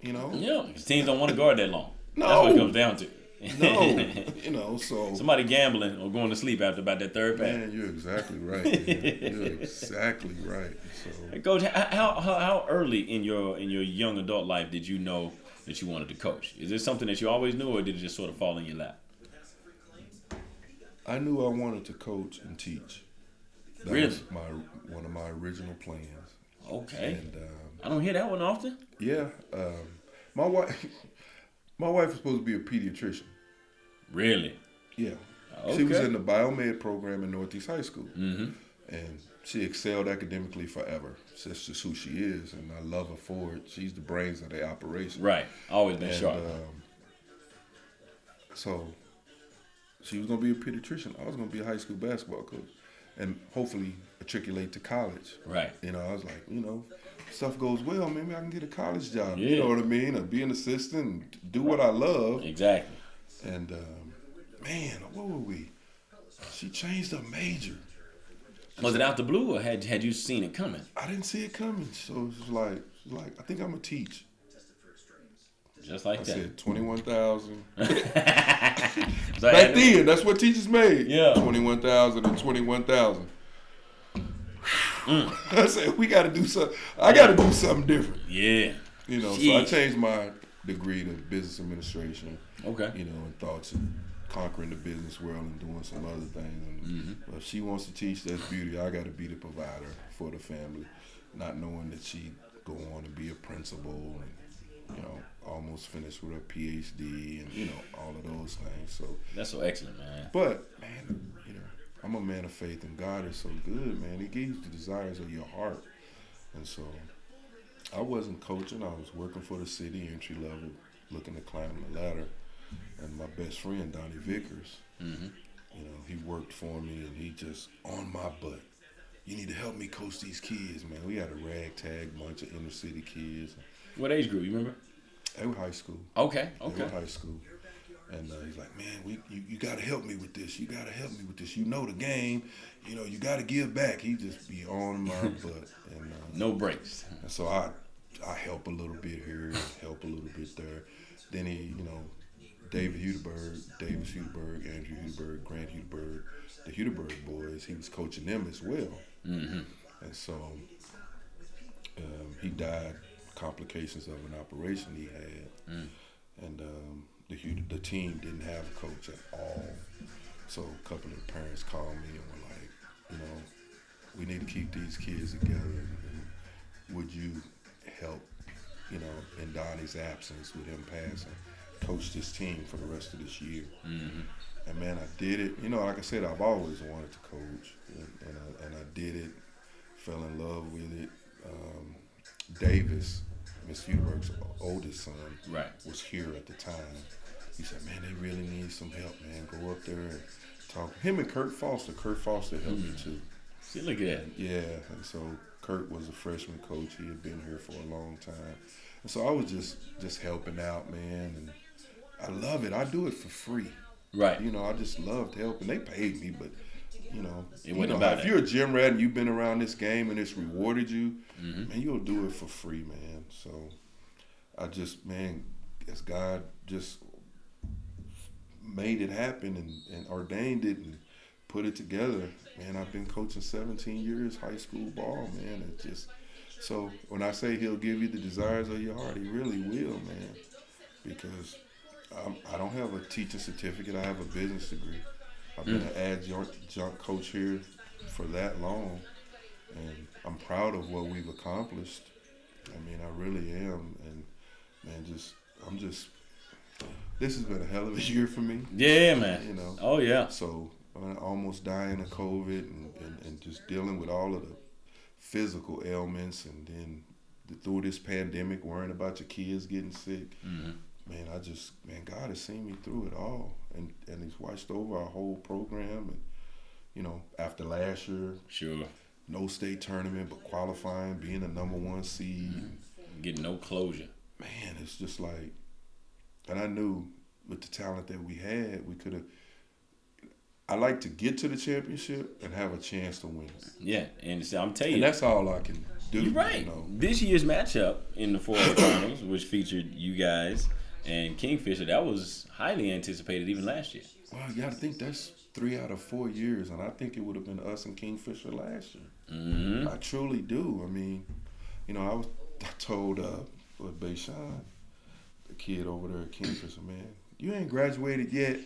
Yeah, because teams don't want to guard that long. No. That's what it comes down to. No, so. Somebody gambling or going to sleep after about that third pass. Man, you're exactly right. You're exactly right. So. Hey, Coach, how early in your young adult life did you know that you wanted to coach? Is this something that you always knew, or did it just sort of fall in your lap? I knew I wanted to coach and teach. That was one of my original plans. Okay. And I don't hear that one often. Yeah. My wife was supposed to be a pediatrician. Really? Yeah. Okay. She was in the biomed program in Northeast High School. And she excelled academically forever. That's just who she is, and I love her for it. She's the brains of the operation. Right. Always been sharp. So she was going to be a pediatrician. I was going to be a high school basketball coach and hopefully matriculate to college. Right. I was like, stuff goes well, maybe I can get a college job. Yeah. You know what I mean? Or be an assistant and do what I love. Exactly. And, man, what were we? She changed her major. Was it out the blue, or had you seen it coming? I didn't see it coming. So it was like I think I'm going to teach. Just like that. I said 21,000. So back then, that's what teachers made. Yeah. 21,000 and 21,000. I said, we got to do something. I got to do something different. Yeah. So I changed my degree to business administration. Okay. And thoughts of conquering the business world and doing some other things. And if she wants to teach, that's beauty. I got to be the provider for the family, not knowing that she'd go on to be a principal and, almost finished with her PhD and, all of those things. So that's so excellent, man. But, man, I'm a man of faith, and God is so good, man. He gives you the desires of your heart. And so I wasn't coaching. I was working for the city, entry level, looking to climb the ladder. And my best friend, Donnie Vickers, you know, he worked for me, and he just on my butt. You need to help me coach these kids, man. We had a ragtag bunch of inner city kids. What age group, you remember? They were high school. Okay. They were high school. And he's like, man, you got to help me with this. You got to help me with this. You know the game. You know, you got to give back. He just be on my butt. And no breaks. And so I help a little bit here, help a little bit there. Then he, you know, Davis Hudeberg, Andrew Hudeberg, Grant Hudeberg, the Hudeberg boys, he was coaching them as well. And so he died, complications of an operation he had. And the team didn't have a coach at all. So a couple of the parents called me and were like, you know, we need to keep these kids together. And would you help, you know, in Donnie's absence with him passing, coach this team for the rest of this year? And man, I did it. You know, like I said, I've always wanted to coach, and I did it. Fell in love with it. Davis, Miss Hudeberg's oldest son, was here at the time. He said, man, they really need some help, man. Go up there and talk. Him and Kurt Foster. Kurt Foster helped me too. See, look at that. Yeah, and so Kurt was a freshman coach. He had been here for a long time. And so I was just helping out, man, and I love it. I do it for free. Right. You know, I just loved helping. They paid me, but, you know, if you're a gym rat and you've been around this game and it's rewarded you, man, you'll do it for free, man. So I just, man, as God just made it happen and ordained it and put it together, man, I've been coaching 17 years high school ball, man. It just, so when I say he'll give you the desires of your heart, he really will, man, because I don't have a teaching certificate. I have a business degree. I've been an adjunct coach here for that long, and I'm proud of what we've accomplished. I mean, I really am, and man, this has been a hell of a year for me. Yeah, man. You know. Oh yeah. So almost dying of COVID and just dealing with all of the physical ailments, and then through this pandemic, worrying about your kids getting sick. Man, God has seen me through it all, and he's watched over our whole program, and, you know, after last year, no state tournament, but qualifying, being the number 1 seed. Getting no closure. Man, it's just like, and I knew with the talent that we had, we could have, I like to get to the championship and have a chance to win. Yeah, and so I'm telling you. And that's all I can do. You're right. You know? This year's matchup in the 4A finals, which featured you guys and Kingfisher, that was highly anticipated even last year. Well, you got to think that's 3 out of 4 years, and I think it would have been us and Kingfisher last year. I truly do. I mean, you know, I told Bayshawn, the kid over there at Kingfisher, man, you ain't graduated yet.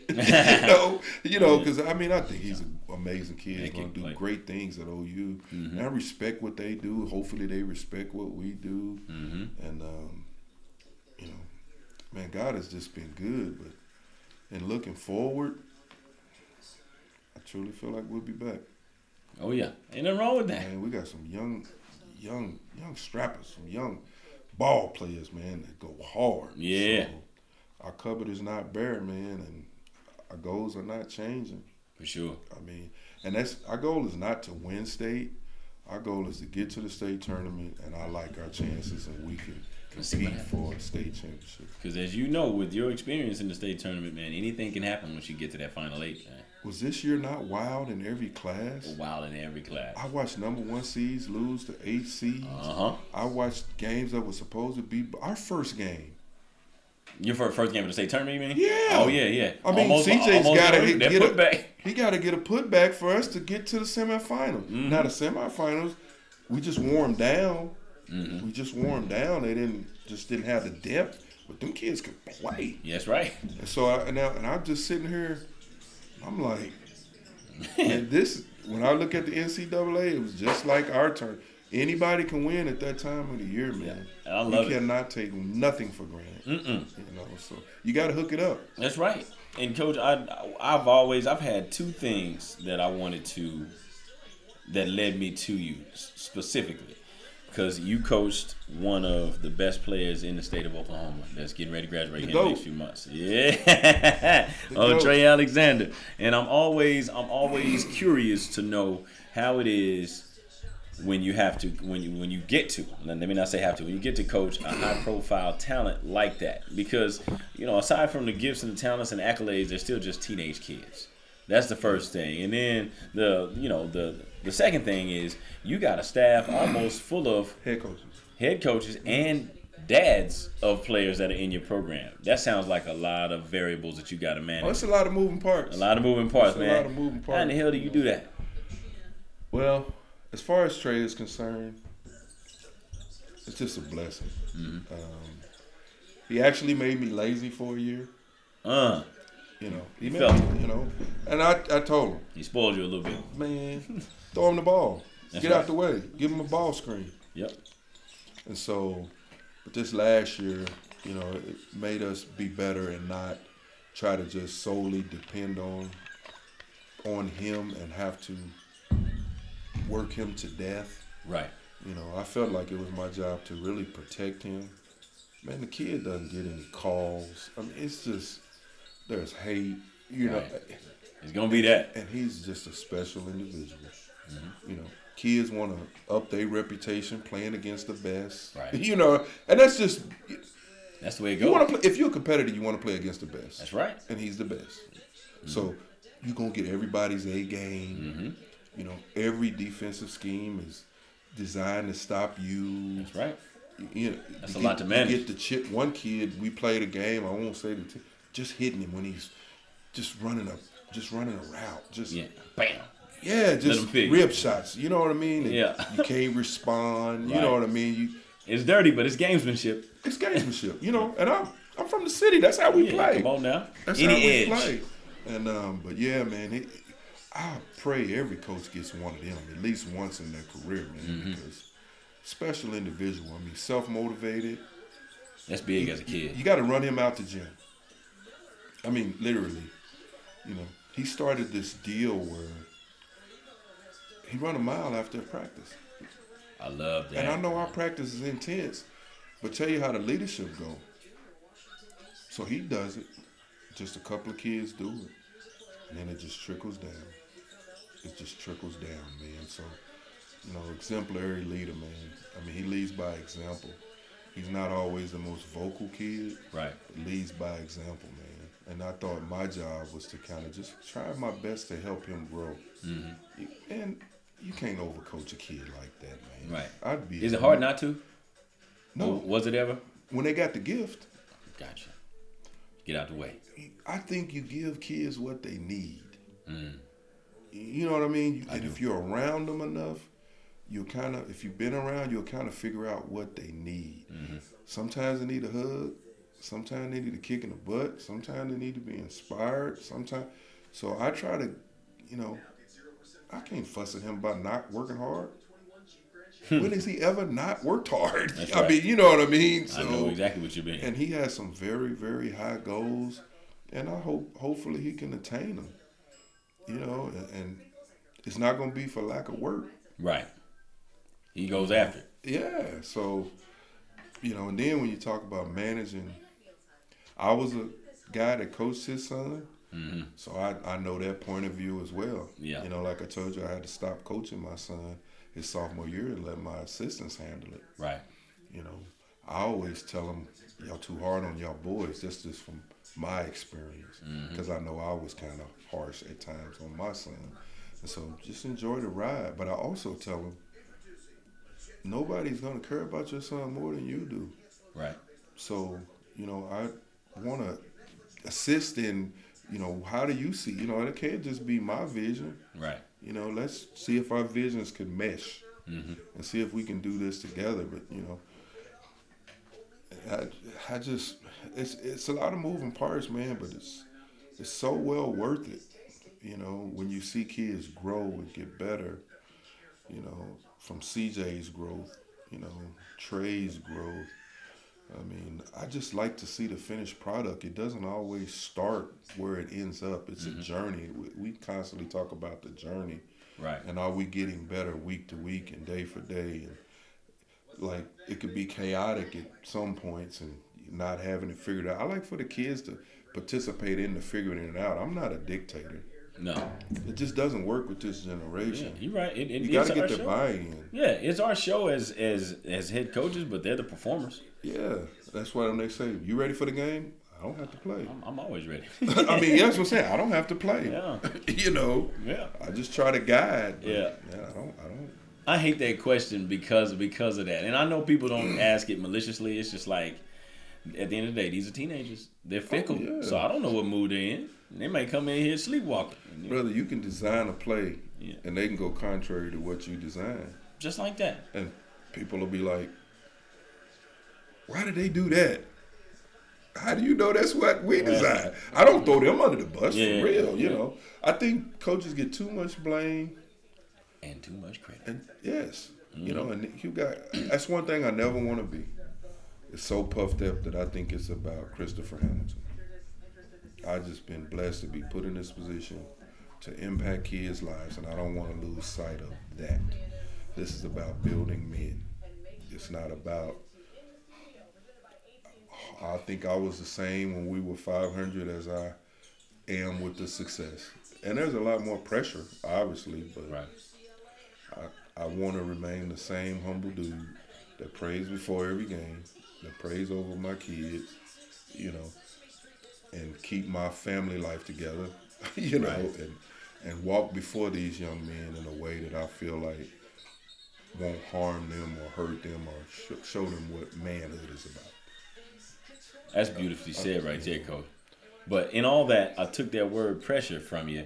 you know, because I mean, I think he's an amazing kid. He's going to do great things at OU. And I respect what they do. Hopefully, they respect what we do. And you know, man, God has just been good. But in looking forward, I truly feel like we'll be back. Oh yeah, ain't nothing wrong with that. Man, we got some young strappers, some young ball players, man, that go hard. Yeah. So our cupboard is not bare, man, and our goals are not changing. For sure. I mean, and that's our goal is not to win state. Our goal is to get to the state tournament, and I like our chances, and we can compete for a state championship. Because as you know, with your experience in the state tournament, man, anything can happen once you get to that Final 8, man. Was this year not wild in every class? Wild in every class. I watched number 1 seeds lose to 8 seeds. I watched games that were supposed to be our first game. Your first game of the state tournament, you mean? Yeah. Oh, yeah. I mean, CJ's got to he got to get a putback for us to get to the semifinals. Now, the semifinals, we just wore them down. We just wore them down. They didn't have the depth, but them kids could play. Yeah, that's right. And so, I'm just sitting here, I'm like, and this, when I look at the NCAA, it was just like our turn. Anybody can win at that time of the year, man. Yeah, I love you cannot take nothing for granted. You know, so you got to hook it up. That's right. And coach, I've had two things that I wanted to that led me to you specifically. Because you coached one of the best players in the state of Oklahoma that's getting ready to graduate here in the next few months. Yeah. Trey Alexander. And I'm always curious to know how it is when you get to, let me not say have to, when you get to coach a high profile talent like that. Because, aside from the gifts and the talents and accolades, they're still just teenage kids. That's the first thing. And then the second thing is you got a staff almost full of head coaches and dads of players that are in your program. That sounds like a lot of variables that you got to manage. Oh, it's a lot of moving parts. A lot of moving parts, man. A lot of moving parts. How in the hell do you do that? Well, as far as Trey is concerned, it's just a blessing. Mm-hmm. He actually made me lazy for a year. He felt it. And I told him. He spoiled you a little bit. Man, throw him the ball. That's Get right. out the way. Give him a ball screen. Yep. And so, but this last year, it made us be better and not try to just solely depend on him and have to work him to death. Right. I felt like it was my job to really protect him. Man, the kid doesn't get any calls. I mean, it's just, there's hate, Right. It's going to be that. And he's just a special individual. Mm-hmm. Kids want to up their reputation playing against the best. Right. And that's just, that's the way it goes. If you're a competitor, you want to play against the best. That's right. And he's the best. Mm-hmm. So you're going to get everybody's A game. Mm-hmm. Every defensive scheme is designed to stop you. That's right. That's a lot to manage. You get the chip. One kid, we played a game, I won't say just hitting him when he's just running a route. Just bam. Yeah, just rib shots. You know what I mean? And yeah. You can't respond. You know what I mean? It's dirty, but it's gamesmanship. It's gamesmanship. And I'm from the city. That's how we play. Come on now. That's Any how we edge. play. And but yeah, man, I pray every coach gets one of them at least once in their career, man, because special individual. I mean, self-motivated. That's big as a kid. You got to run him out the gym. I mean, literally. He started this deal where he run a mile after practice. I love that. And I know our practice is intense, but tell you how the leadership go. So he does it. Just a couple of kids do it. And then it just trickles down. It just trickles down, man. So, exemplary leader, man. I mean, he leads by example. He's not always the most vocal kid. Right. But leads by example, man. And I thought my job was to kind of just try my best to help him grow. Mm-hmm. And you can't overcoach a kid like that, man. Right. Is it hard not to? No. Or was it ever? When they got the gift. Gotcha. Get out the way. I think you give kids what they need. Mm. You know what I mean? And if you're around them enough, if you've been around, you'll kind of figure out what they need. Mm-hmm. Sometimes they need a hug. Sometimes they need a kick in the butt. Sometimes they need to be inspired. So I try to, I can't fuss at him about not working hard. When has he ever not worked hard? That's I right. mean, you know what I mean? So, I know exactly what you mean. And he has some very, very high goals, and I hopefully he can attain them. And it's not going to be for lack of work. Right. He goes after it. Yeah. So, and then when you talk about managing, I was a guy that coached his son. Mm-hmm. So I know that point of view as well. Yeah. Like I told you, I had to stop coaching my son his sophomore year and let my assistants handle it. Right. I always tell them, y'all too hard on y'all boys. That's just from my experience. Because I know I was kind of harsh at times on my son. And so just enjoy the ride. But I also tell them, nobody's going to care about your son more than you do. Right. So, I want to assist in, how do you see? It can't just be my vision. Right. Let's see if our visions can mesh and see if we can do this together. But, I just, it's a lot of moving parts, man, but it's so well worth it. When you see kids grow and get better, from CJ's growth, Trey's growth, I mean, I just like to see the finished product. It doesn't always start where it ends up. It's a journey. We constantly talk about the journey. Right. And are we getting better week to week and day for day? And like it could be chaotic at some points and not having it figured out. I like for the kids to participate in the figuring it out. I'm not a dictator. No. It just doesn't work with this generation. Yeah, you're right. You got to get the buy-in. Yeah, it's our show as head coaches, but they're the performers. Yeah, that's why when they say, "You ready for the game?" I don't have to play. I'm always ready. I mean, that's what I'm saying. I don't have to play. Yeah. You know. Yeah. I just try to guide. Yeah. I don't. I hate that question because of that, and I know people don't ask it maliciously. It's just like, at the end of the day, these are teenagers. They're fickle, so I don't know what mood they're in. They might come in here sleepwalking. Brother, you can design a play, Yeah. and they can go contrary to what you design. Just like that. And people will be like, "Why did they do that? How do you know that's what we designed?" I don't throw them under the bus for real. You know, I think coaches get too much blame and too much credit. And yes, you know, and you got. That's one thing I never want to be. It's so puffed up that I think it's about Christopher Hamilton. I've just been blessed to be put in this position to impact kids' lives, and I don't want to lose sight of that. This is about building men. It's not about. I think I was the same when we were 500 as I am with the success. And there's a lot more pressure, obviously, but I want to remain the same humble dude that prays before every game, that prays over my kids, you know, and keep my family life together, you know, and walk before these young men in a way that I feel like won't harm them or hurt them or show them what manhood is about. That's beautifully said right there, Coach. But in all that, I took that word pressure from you.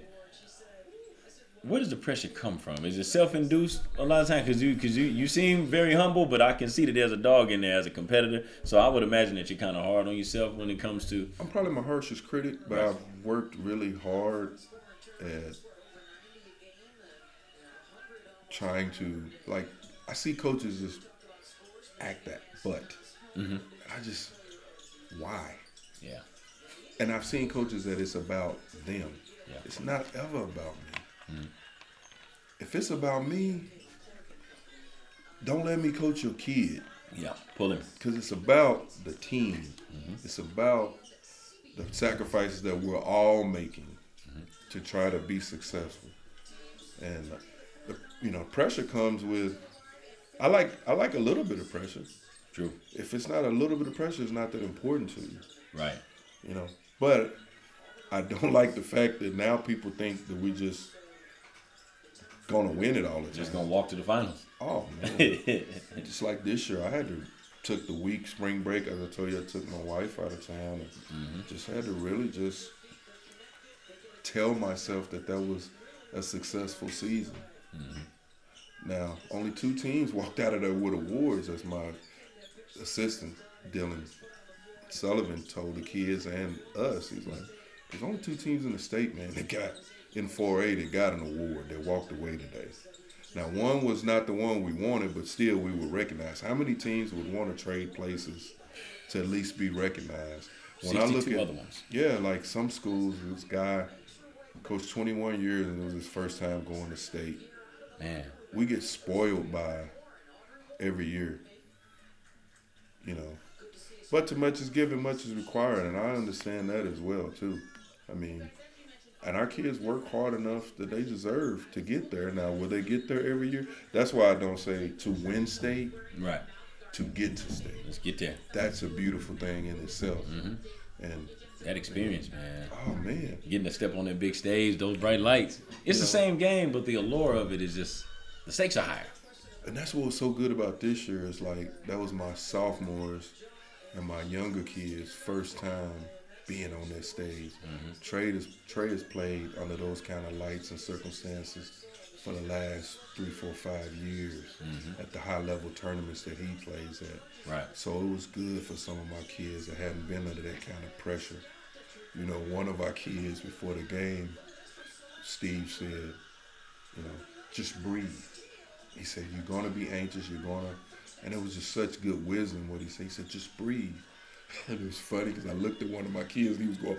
Where does the pressure come from? Is it self-induced a lot of times? Because you seem very humble, but I can see that there's a dog in there as a competitor. So I would imagine that you're kind of hard on yourself when it comes to. I'm probably my harshest critic, but I've worked really hard at trying to, like, I see coaches just act that butt. Mm-hmm. Why? Yeah. And I've seen coaches that it's about them. Yeah. It's not ever about me. Mm-hmm. If it's about me, don't let me coach your kid. Yeah, pull him. Because it's about the team. Mm-hmm. It's about the sacrifices that we're all making to try to be successful. And pressure comes with. I like a little bit of pressure. True. If it's not a little bit of pressure, it's not that important to you. Right. You know, but I don't like the fact that now people think that we just gonna win it all the time. Just gonna walk to the finals. Oh man! Just like this year, I took the week spring break. As I told you, I took my wife out of town and just had to really just tell myself that was a successful season. Mm-hmm. Now, only 2 teams walked out of there with awards. As my assistant Dylan Sullivan told the kids and us, he's like, "There's only 2 teams in the state, man, that got in 4A that got an award. That walked away today. Now, one was not the one we wanted, but still we were recognized. How many teams would want to trade places to at least be recognized? When I look at other ones. Yeah, like some schools, this guy coached 21 years and it was his first time going to state. Man, we get spoiled by every year, you know. But too much is given, much is required, and I understand that as well too. I mean, and our kids work hard enough that they deserve to get there. Now, will they get there every year? That's why I don't say to win state. Right. To get to state. Let's get there. That's a beautiful thing in itself. Mm-hmm. And that experience, man. Oh, man. Getting to step on that big stage, those bright lights. It's the same game, but the allure of it is just, the stakes are higher. And that's what was so good about this year is like, that was my sophomores and my younger kids' first time being on that stage. Mm-hmm. Trey has played under those kind of lights and circumstances for the last 3, 4, 5 years at the high level tournaments that he plays at. Right. So it was good for some of my kids that hadn't been under that kind of pressure. You know, one of our kids before the game, Steve said, just breathe. He said, you're going to be anxious. You're going to And it was just such good wisdom what he said. He said, just breathe. And it was funny because I looked at one of my kids and he was going,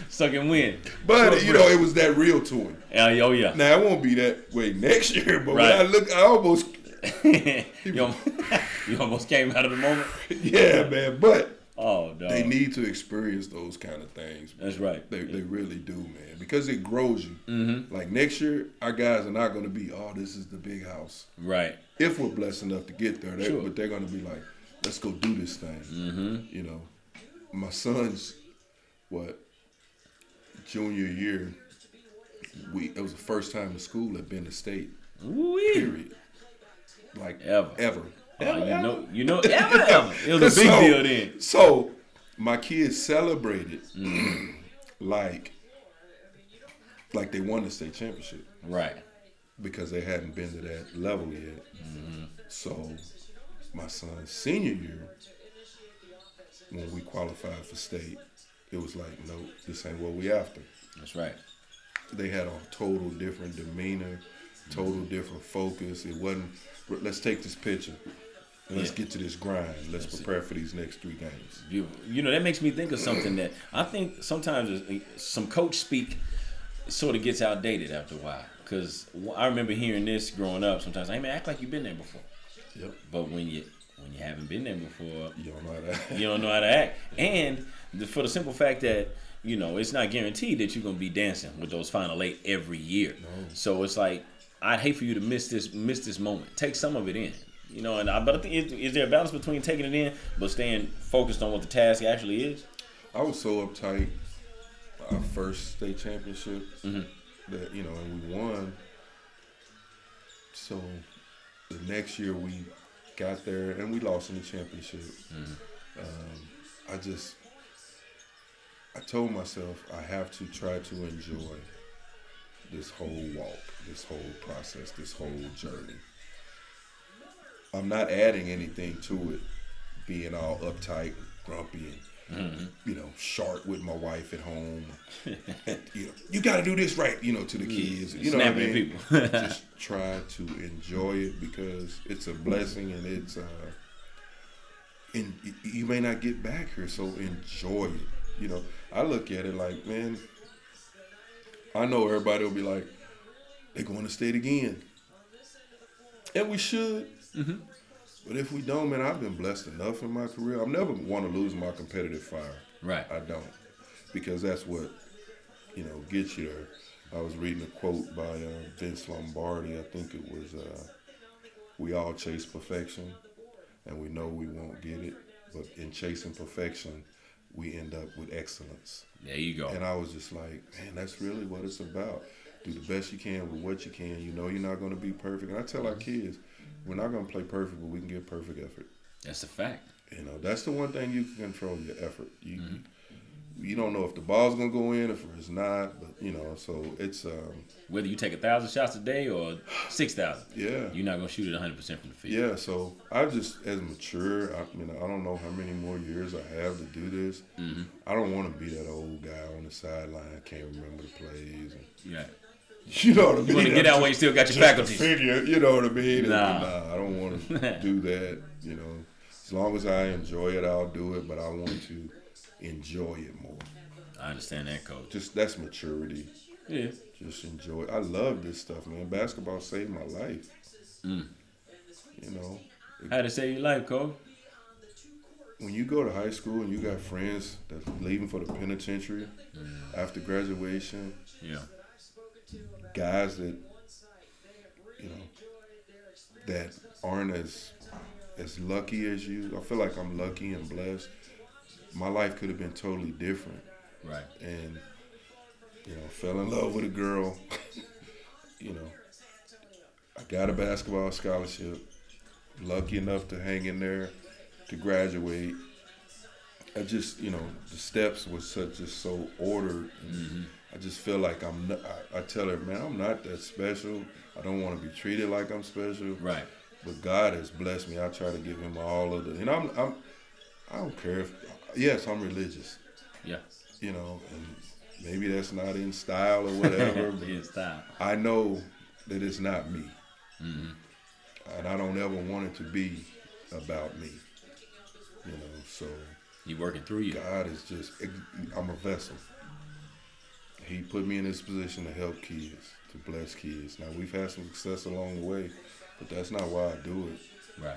sucking wind. But, you know, it was that real to him. Oh, yeah. Now, it won't be that way next year, but right. when I looked, I almost... you almost came out of the moment? Yeah, man, but oh, dog. They need to experience those kind of things. Man. That's right. They really do, man, because it grows you. Mm-hmm. Like next year, our guys are not going to be, oh, this is the big house. Right. If we're blessed enough to get there. Sure. But they're going to be like, let's go do this thing. Mm-hmm. You know, my son's, junior year, it was the first time the school had been to state. Ooh-wee. Period. Like ever. Ever. Ever. It was a big deal then. So my kids celebrated like they won the state championship. Right. Because they hadn't been to that level yet. Mm-hmm. So my son's senior year, when we qualified for state, it was like, no, this ain't what we after. That's right. They had a total different demeanor, total different focus. It wasn't, let's take this picture and let's get to this grind. Let's prepare for these next 3 games. You know, that makes me think of something that I think sometimes some coach speak sort of gets outdated after a while. Because I remember hearing this growing up sometimes. Hey, man, act like you've been there before. Yep. But when you haven't been there before, you don't know how to act. You don't know how to act. And for the simple fact that, you know, it's not guaranteed that you're going to be dancing with those final 8 every year. No. So it's like, I'd hate for you to miss this moment. Take some of it in. You know, but I think, is there a balance between taking it in but staying focused on what the task actually is? I was so uptight our first state championship that, you know, and we won. So the next year we got there and we lost in the championship. I told myself I have to try to enjoy this whole walk, this whole process, this whole journey. I'm not adding anything to it, being all uptight, grumpy, and you know, sharp with my wife at home. You know, you got to do this right, you know, to the kids. You know what I mean? People. Just try to enjoy it because it's a blessing and it's and you may not get back here, so enjoy it. You know, I look at it like, man, I know everybody will be like, they're going to state again. And we should. Mm-hmm. But if we don't, man, I've been blessed enough in my career. I never want to lose my competitive fire. Right. I don't. Because that's what, you know, gets you there. I was reading a quote by Vince Lombardi. I think it was, we all chase perfection, and we know we won't get it. But in chasing perfection, we end up with excellence. There you go. And I was just like, man, that's really what it's about. Do the best you can with what you can. You know you're not going to be perfect. And I tell our kids, we're not going to play perfect, but we can give perfect effort. That's a fact. You know, that's the one thing you can control, your effort. You don't know if the ball's going to go in, if it's not, but, you know, so it's... whether you take 1,000 shots a day or 6,000, yeah, you're not going to shoot it 100% from the field. Yeah, so I just, as mature, I don't know how many more years I have to do this. Mm-hmm. I don't want to be that old guy on the sideline, can't remember the plays. Yeah. You know what I mean? You want to get out when you still got your faculties. Figure, you know what I mean? Nah, I don't want to do that. You know, as long as I enjoy it, I'll do it. But I want to enjoy it more. I understand that, Coach. Just that's maturity. Yeah. Just enjoy it. I love this stuff, man. Basketball saved my life. You know. How did it save your life, Coach? When you go to high school and you got friends that's leaving for the penitentiary after graduation. Yeah. Guys that, you know, that aren't as lucky as you. I feel like I'm lucky and blessed. My life could have been totally different. Right. And, you know, fell in love with a girl. You know, I got a basketball scholarship. Lucky enough to hang in there to graduate. I just, you know, the steps was just so ordered. I just feel like I'm not, I tell her, man, I'm not that special. I don't want to be treated like I'm special. Right. But God has blessed me. I try to give him all of the, and I don't care if, yes, I'm religious. Yeah. You know, and maybe that's not in style or whatever. In style. I know that it's not me. and I don't ever want it to be about me. You know, so He working through you. God is just, I'm a vessel. He put me in this position to help kids, to bless kids. Now, we've had some success along the way, but that's not why I do it. Right.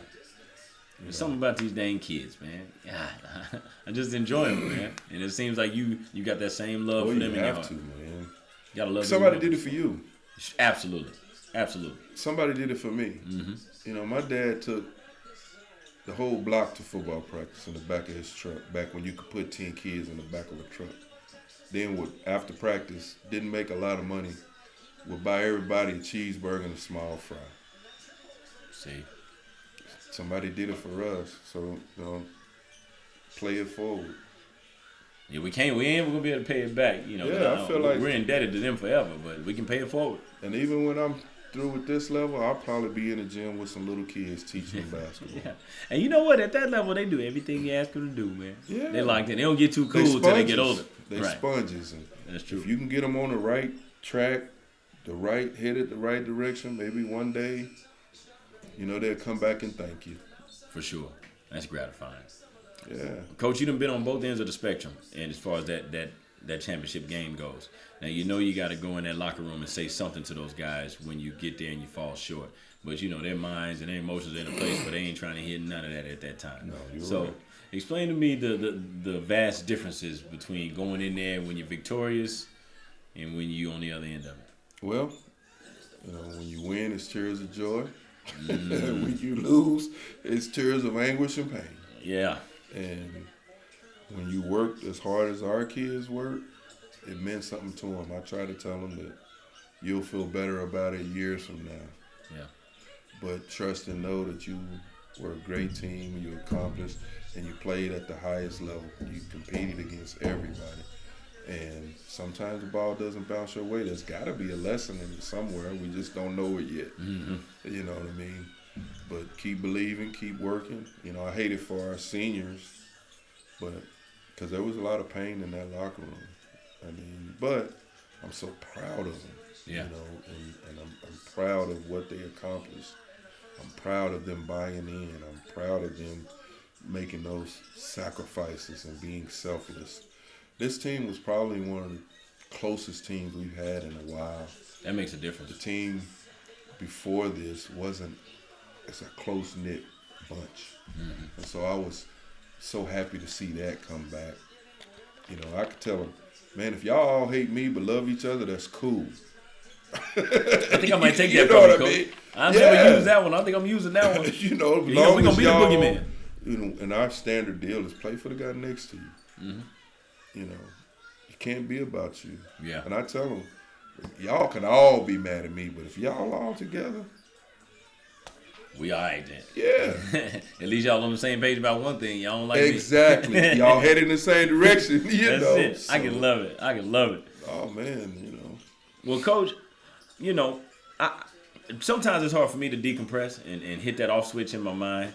There's something about these dang kids, man. God, I just enjoy them, man. And it seems like you got that same love for them in your heart. You have to, man. You gotta love Somebody did it for you. Absolutely. Somebody did it for me. Mm-hmm. You know, my dad took the whole block to football practice in the back of his truck, back when you could put 10 kids in the back of a truck. Then after practice, didn't make a lot of money, would buy everybody a cheeseburger and a small fry. See? Somebody did it for us, so play it forward. Yeah, we ain't gonna be able to pay it back, you know. Yeah, I feel like we're indebted to them forever, but we can pay it forward. And even when I'm through with this level, I'll probably be in the gym with some little kids teaching them basketball. Yeah. And you know what? At that level, they do everything you ask them to do, man. Yeah. They like that. They don't get too cool until they get older. They're sponges. And that's true. If you can get them on the right track, headed the right direction, maybe one day, they'll come back and thank you. For sure. That's gratifying. Yeah. Coach, you done been on both ends of the spectrum, and as far as that championship game goes. Now, you got to go in that locker room and say something to those guys when you get there and you fall short. But, their minds and their emotions are in a place where they ain't trying to hear none of that at that time. No, you're so, right. Explain to me the vast differences between going in there when you're victorious and when you're on the other end of it. Well, when you win, it's tears of joy. When you lose, it's tears of anguish and pain. Yeah. And when you worked as hard as our kids worked, it meant something to them. I try to tell them that you'll feel better about it years from now. Yeah. But trust and know that you were a great team, you accomplished, and you played at the highest level. You competed against everybody. And sometimes the ball doesn't bounce your way. There's got to be a lesson in it somewhere. We just don't know it yet. Mm-hmm. You know what I mean? But keep believing, keep working. I hate it for our seniors, but because there was a lot of pain in that locker room. But I'm so proud of them. Yeah. And I'm proud of what they accomplished. I'm proud of them buying in. I'm proud of them making those sacrifices and being selfless. This team was probably one of the closest teams we've had in a while. That makes a difference. The team before this it's a close-knit bunch. Mm-hmm. And so I was so happy to see that come back. I could tell them, man, if y'all all hate me but love each other, that's cool. I think I might take that from you, Coach. I've never used that one. I think I'm using that one. We're going to be the boogeyman. And our standard deal is play for the guy next to you. Mm-hmm. It can't be about you. Yeah. And I tell them, y'all can all be mad at me, but if y'all all together, we all right then. Yeah. At least y'all on the same page about one thing. Y'all don't like exactly. me. Y'all head in the same direction. That's it. So, I can love it. Oh man, Well, Coach, sometimes it's hard for me to decompress and hit that off switch in my mind.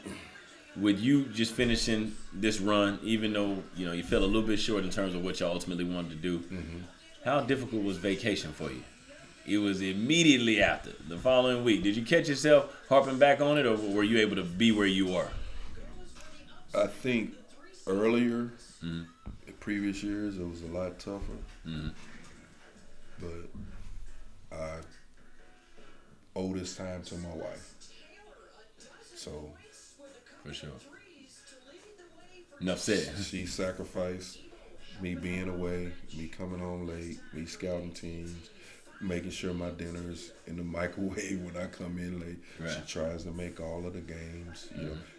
With you just finishing this run, even though you fell a little bit short in terms of what you ultimately wanted to do, mm-hmm. How difficult was vacation for you? It was immediately after, the following week. Did you catch yourself harping back on it, or were you able to be where you were? I think earlier, in previous years, it was a lot tougher. Mm-hmm. But I owe this time to my wife. So, for sure. Enough said. She sacrificed me being away, me coming home late, me scouting teams, making sure my dinner's in the microwave when I come in late. Right. She tries to make all of the games,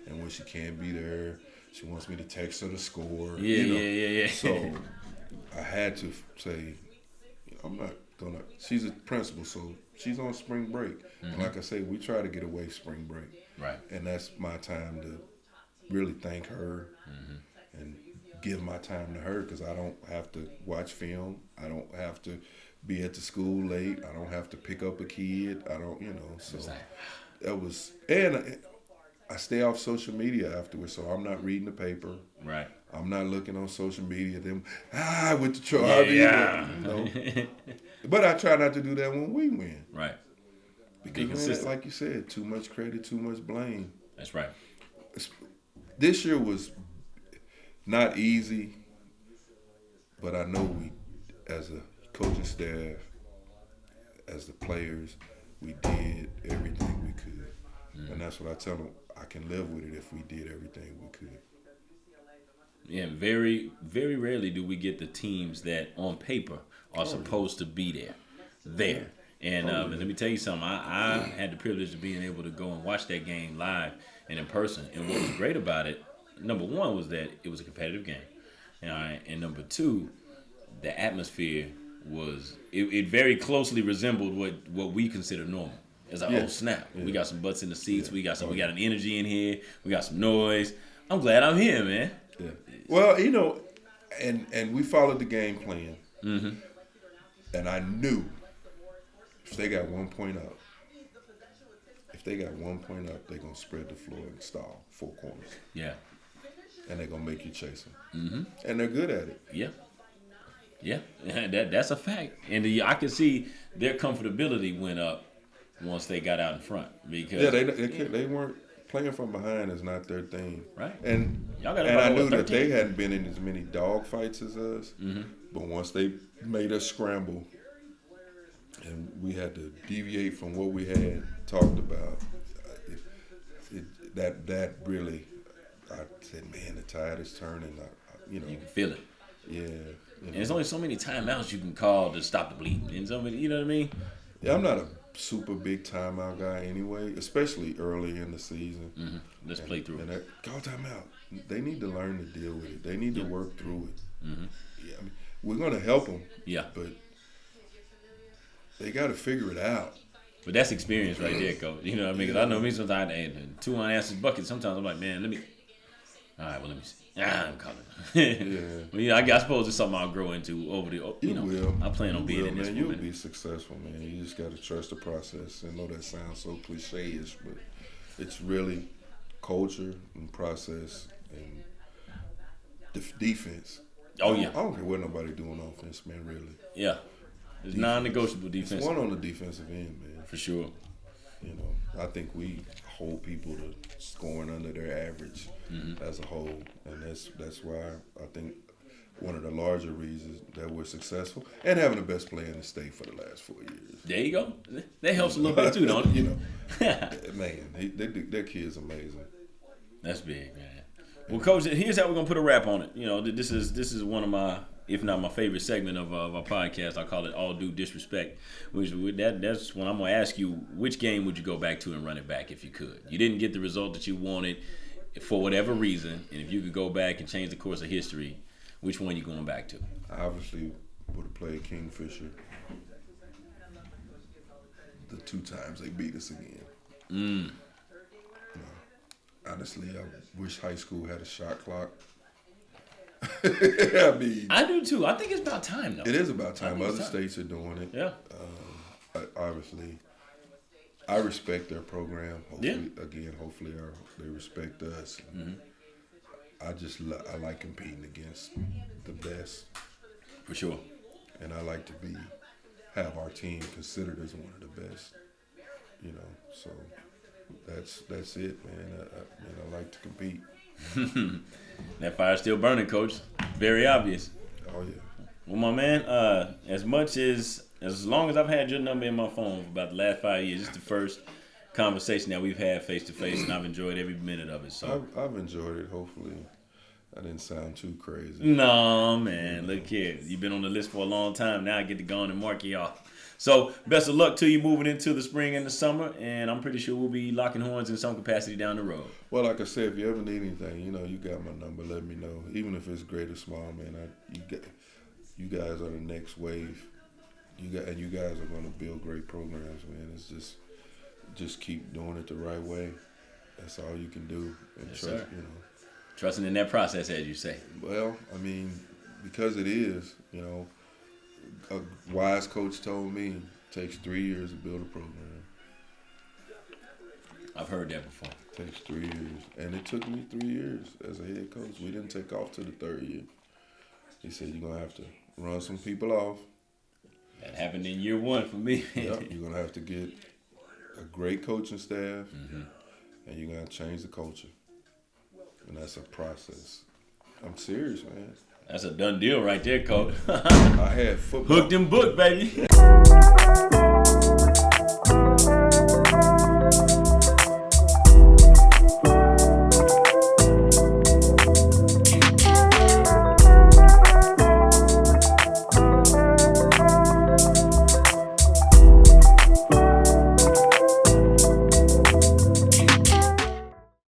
and when she can't be there, she wants me to text her the score. Yeah. So I had to say, I'm not gonna. She's a principal, so she's on spring break, and like I say, we try to get away spring break. Right. And that's my time to really thank her and give my time to her, because I don't have to watch film. I don't have to be at the school late. I don't have to pick up a kid. I don't, so that was, and I stay off social media afterwards, so I'm not reading the paper. Right. I'm not looking on social media. With the truck. Yeah. But I try not to do that when we win. Right. Be consistent. Like you said, too much credit, too much blame. That's right. This year was not easy, but I know we, as a coaching staff, as the players, we did everything we could. And that's what I tell them. I can live with it if we did everything we could. Yeah, very, very rarely do we get the teams that on paper are supposed to be there. And let me tell you something. I had the privilege of being able to go and watch that game live and in person. And what was great about it, number one, was that it was a competitive game. And number two, the atmosphere was it very closely resembled what we consider normal. It's like, oh snap, we got some butts in the seats. We got an energy in here. We got some noise. I'm glad I'm here, man. Yeah. Well, you know, and we followed the game plan. Mm-hmm. And I knew if they got 1 point up, they're going to spread the floor and stall 4 corners. Yeah. And they're going to make you chase them. Mm-hmm. And they're good at it. Yeah. Yeah. That's a fact. And I could see their comfortability went up once they got out in front. Because they weren't playing from behind is not their thing. Right. And I knew that they hadn't been in as many dog fights as us. Mm-hmm. But once they made us scramble and we had to deviate from what we had talked about, that really, I said, man, the tide is turning. You can feel it. Yeah. And there's only so many timeouts you can call to stop the bleeding. And so many, you know what I mean? Yeah, I'm not a super big timeout guy anyway, especially early in the season. Mm-hmm. Let's play through it. Call timeout. They need to learn to deal with it. They need to work through it. Mm-hmm. Yeah, I mean, we're going to help them. Yeah. But they got to figure it out. But that's experience right there, Coach. You know what I mean? Because I know me sometimes, and 2 unanswered buckets, sometimes I'm like, man, all right, well, let me see. I'm calling. Yeah. Well, I suppose it's something I'll grow into over the, will. I plan on being in this. Man, you'll be successful, man. You just got to trust the process. I know that sounds so cliche-ish, but it's really culture and process and defense. Oh, yeah. I don't care what nobody do on offense, man, really. Yeah. It's non-negotiable defense. It's one on the defensive end, man. For sure. You know, I think we hold people to scoring under their average as a whole, and that's why I think one of the larger reasons that we're successful and having the best player in the state for the last 4 years. There you go. That helps a little bit too, don't it? You know, man, their kid's amazing. That's big, man. Well, Coach, here's how we're gonna put a wrap on it. You know, this is one of my, if not my favorite segment of our podcast. I call it All Due Disrespect. That's when I'm gonna ask you, which game would you go back to and run it back if you could? You didn't get the result that you wanted for whatever reason, and if you could go back and change the course of history, which one you going back to? I obviously would have played Kingfisher the 2 times they beat us again. Honestly, I wish high school had a shot clock. I mean, I do too. I think it's about time, though. It is about time. Other states are doing it. Yeah. Obviously, I respect their program. Hopefully, they respect us. Mm-hmm. I like competing against the best. For sure. And I like to have our team considered as one of the best. You know, so that's it, man. I like to compete. That fire's still burning, Coach. Very obvious. Oh yeah. Well, my man, as long as I've had your number in my phone for about the last 5 years, it's the first conversation that we've had face to face, and I've enjoyed every minute of it. So I've enjoyed it. Hopefully, I didn't sound too crazy. No, man. Look here, you've been on the list for a long time. Now I get to go on and mark you off. So best of luck to you moving into the spring and the summer, and I'm pretty sure we'll be locking horns in some capacity down the road. Well, like I said, if you ever need anything, you got my number. Let me know. Even if it's great or small, man. You guys are the next wave. You guys are going to build great programs, man. It's just keep doing it the right way. That's all you can do. And yes, sir. Trusting in that process, as you say. Well, I mean, because it is, a wise coach told me it takes 3 years to build a program. I've heard that before. It takes 3 years. And it took me 3 years as a head coach. We didn't take off to the 3rd year. He said, you're going to have to run some people off. That happened in year 1 for me. Yep, you're going to have to get a great coaching staff, and you're gonna change the culture, and that's a process. I'm serious, man. That's a done deal right there, coach. I had football. Hooked and booked, baby.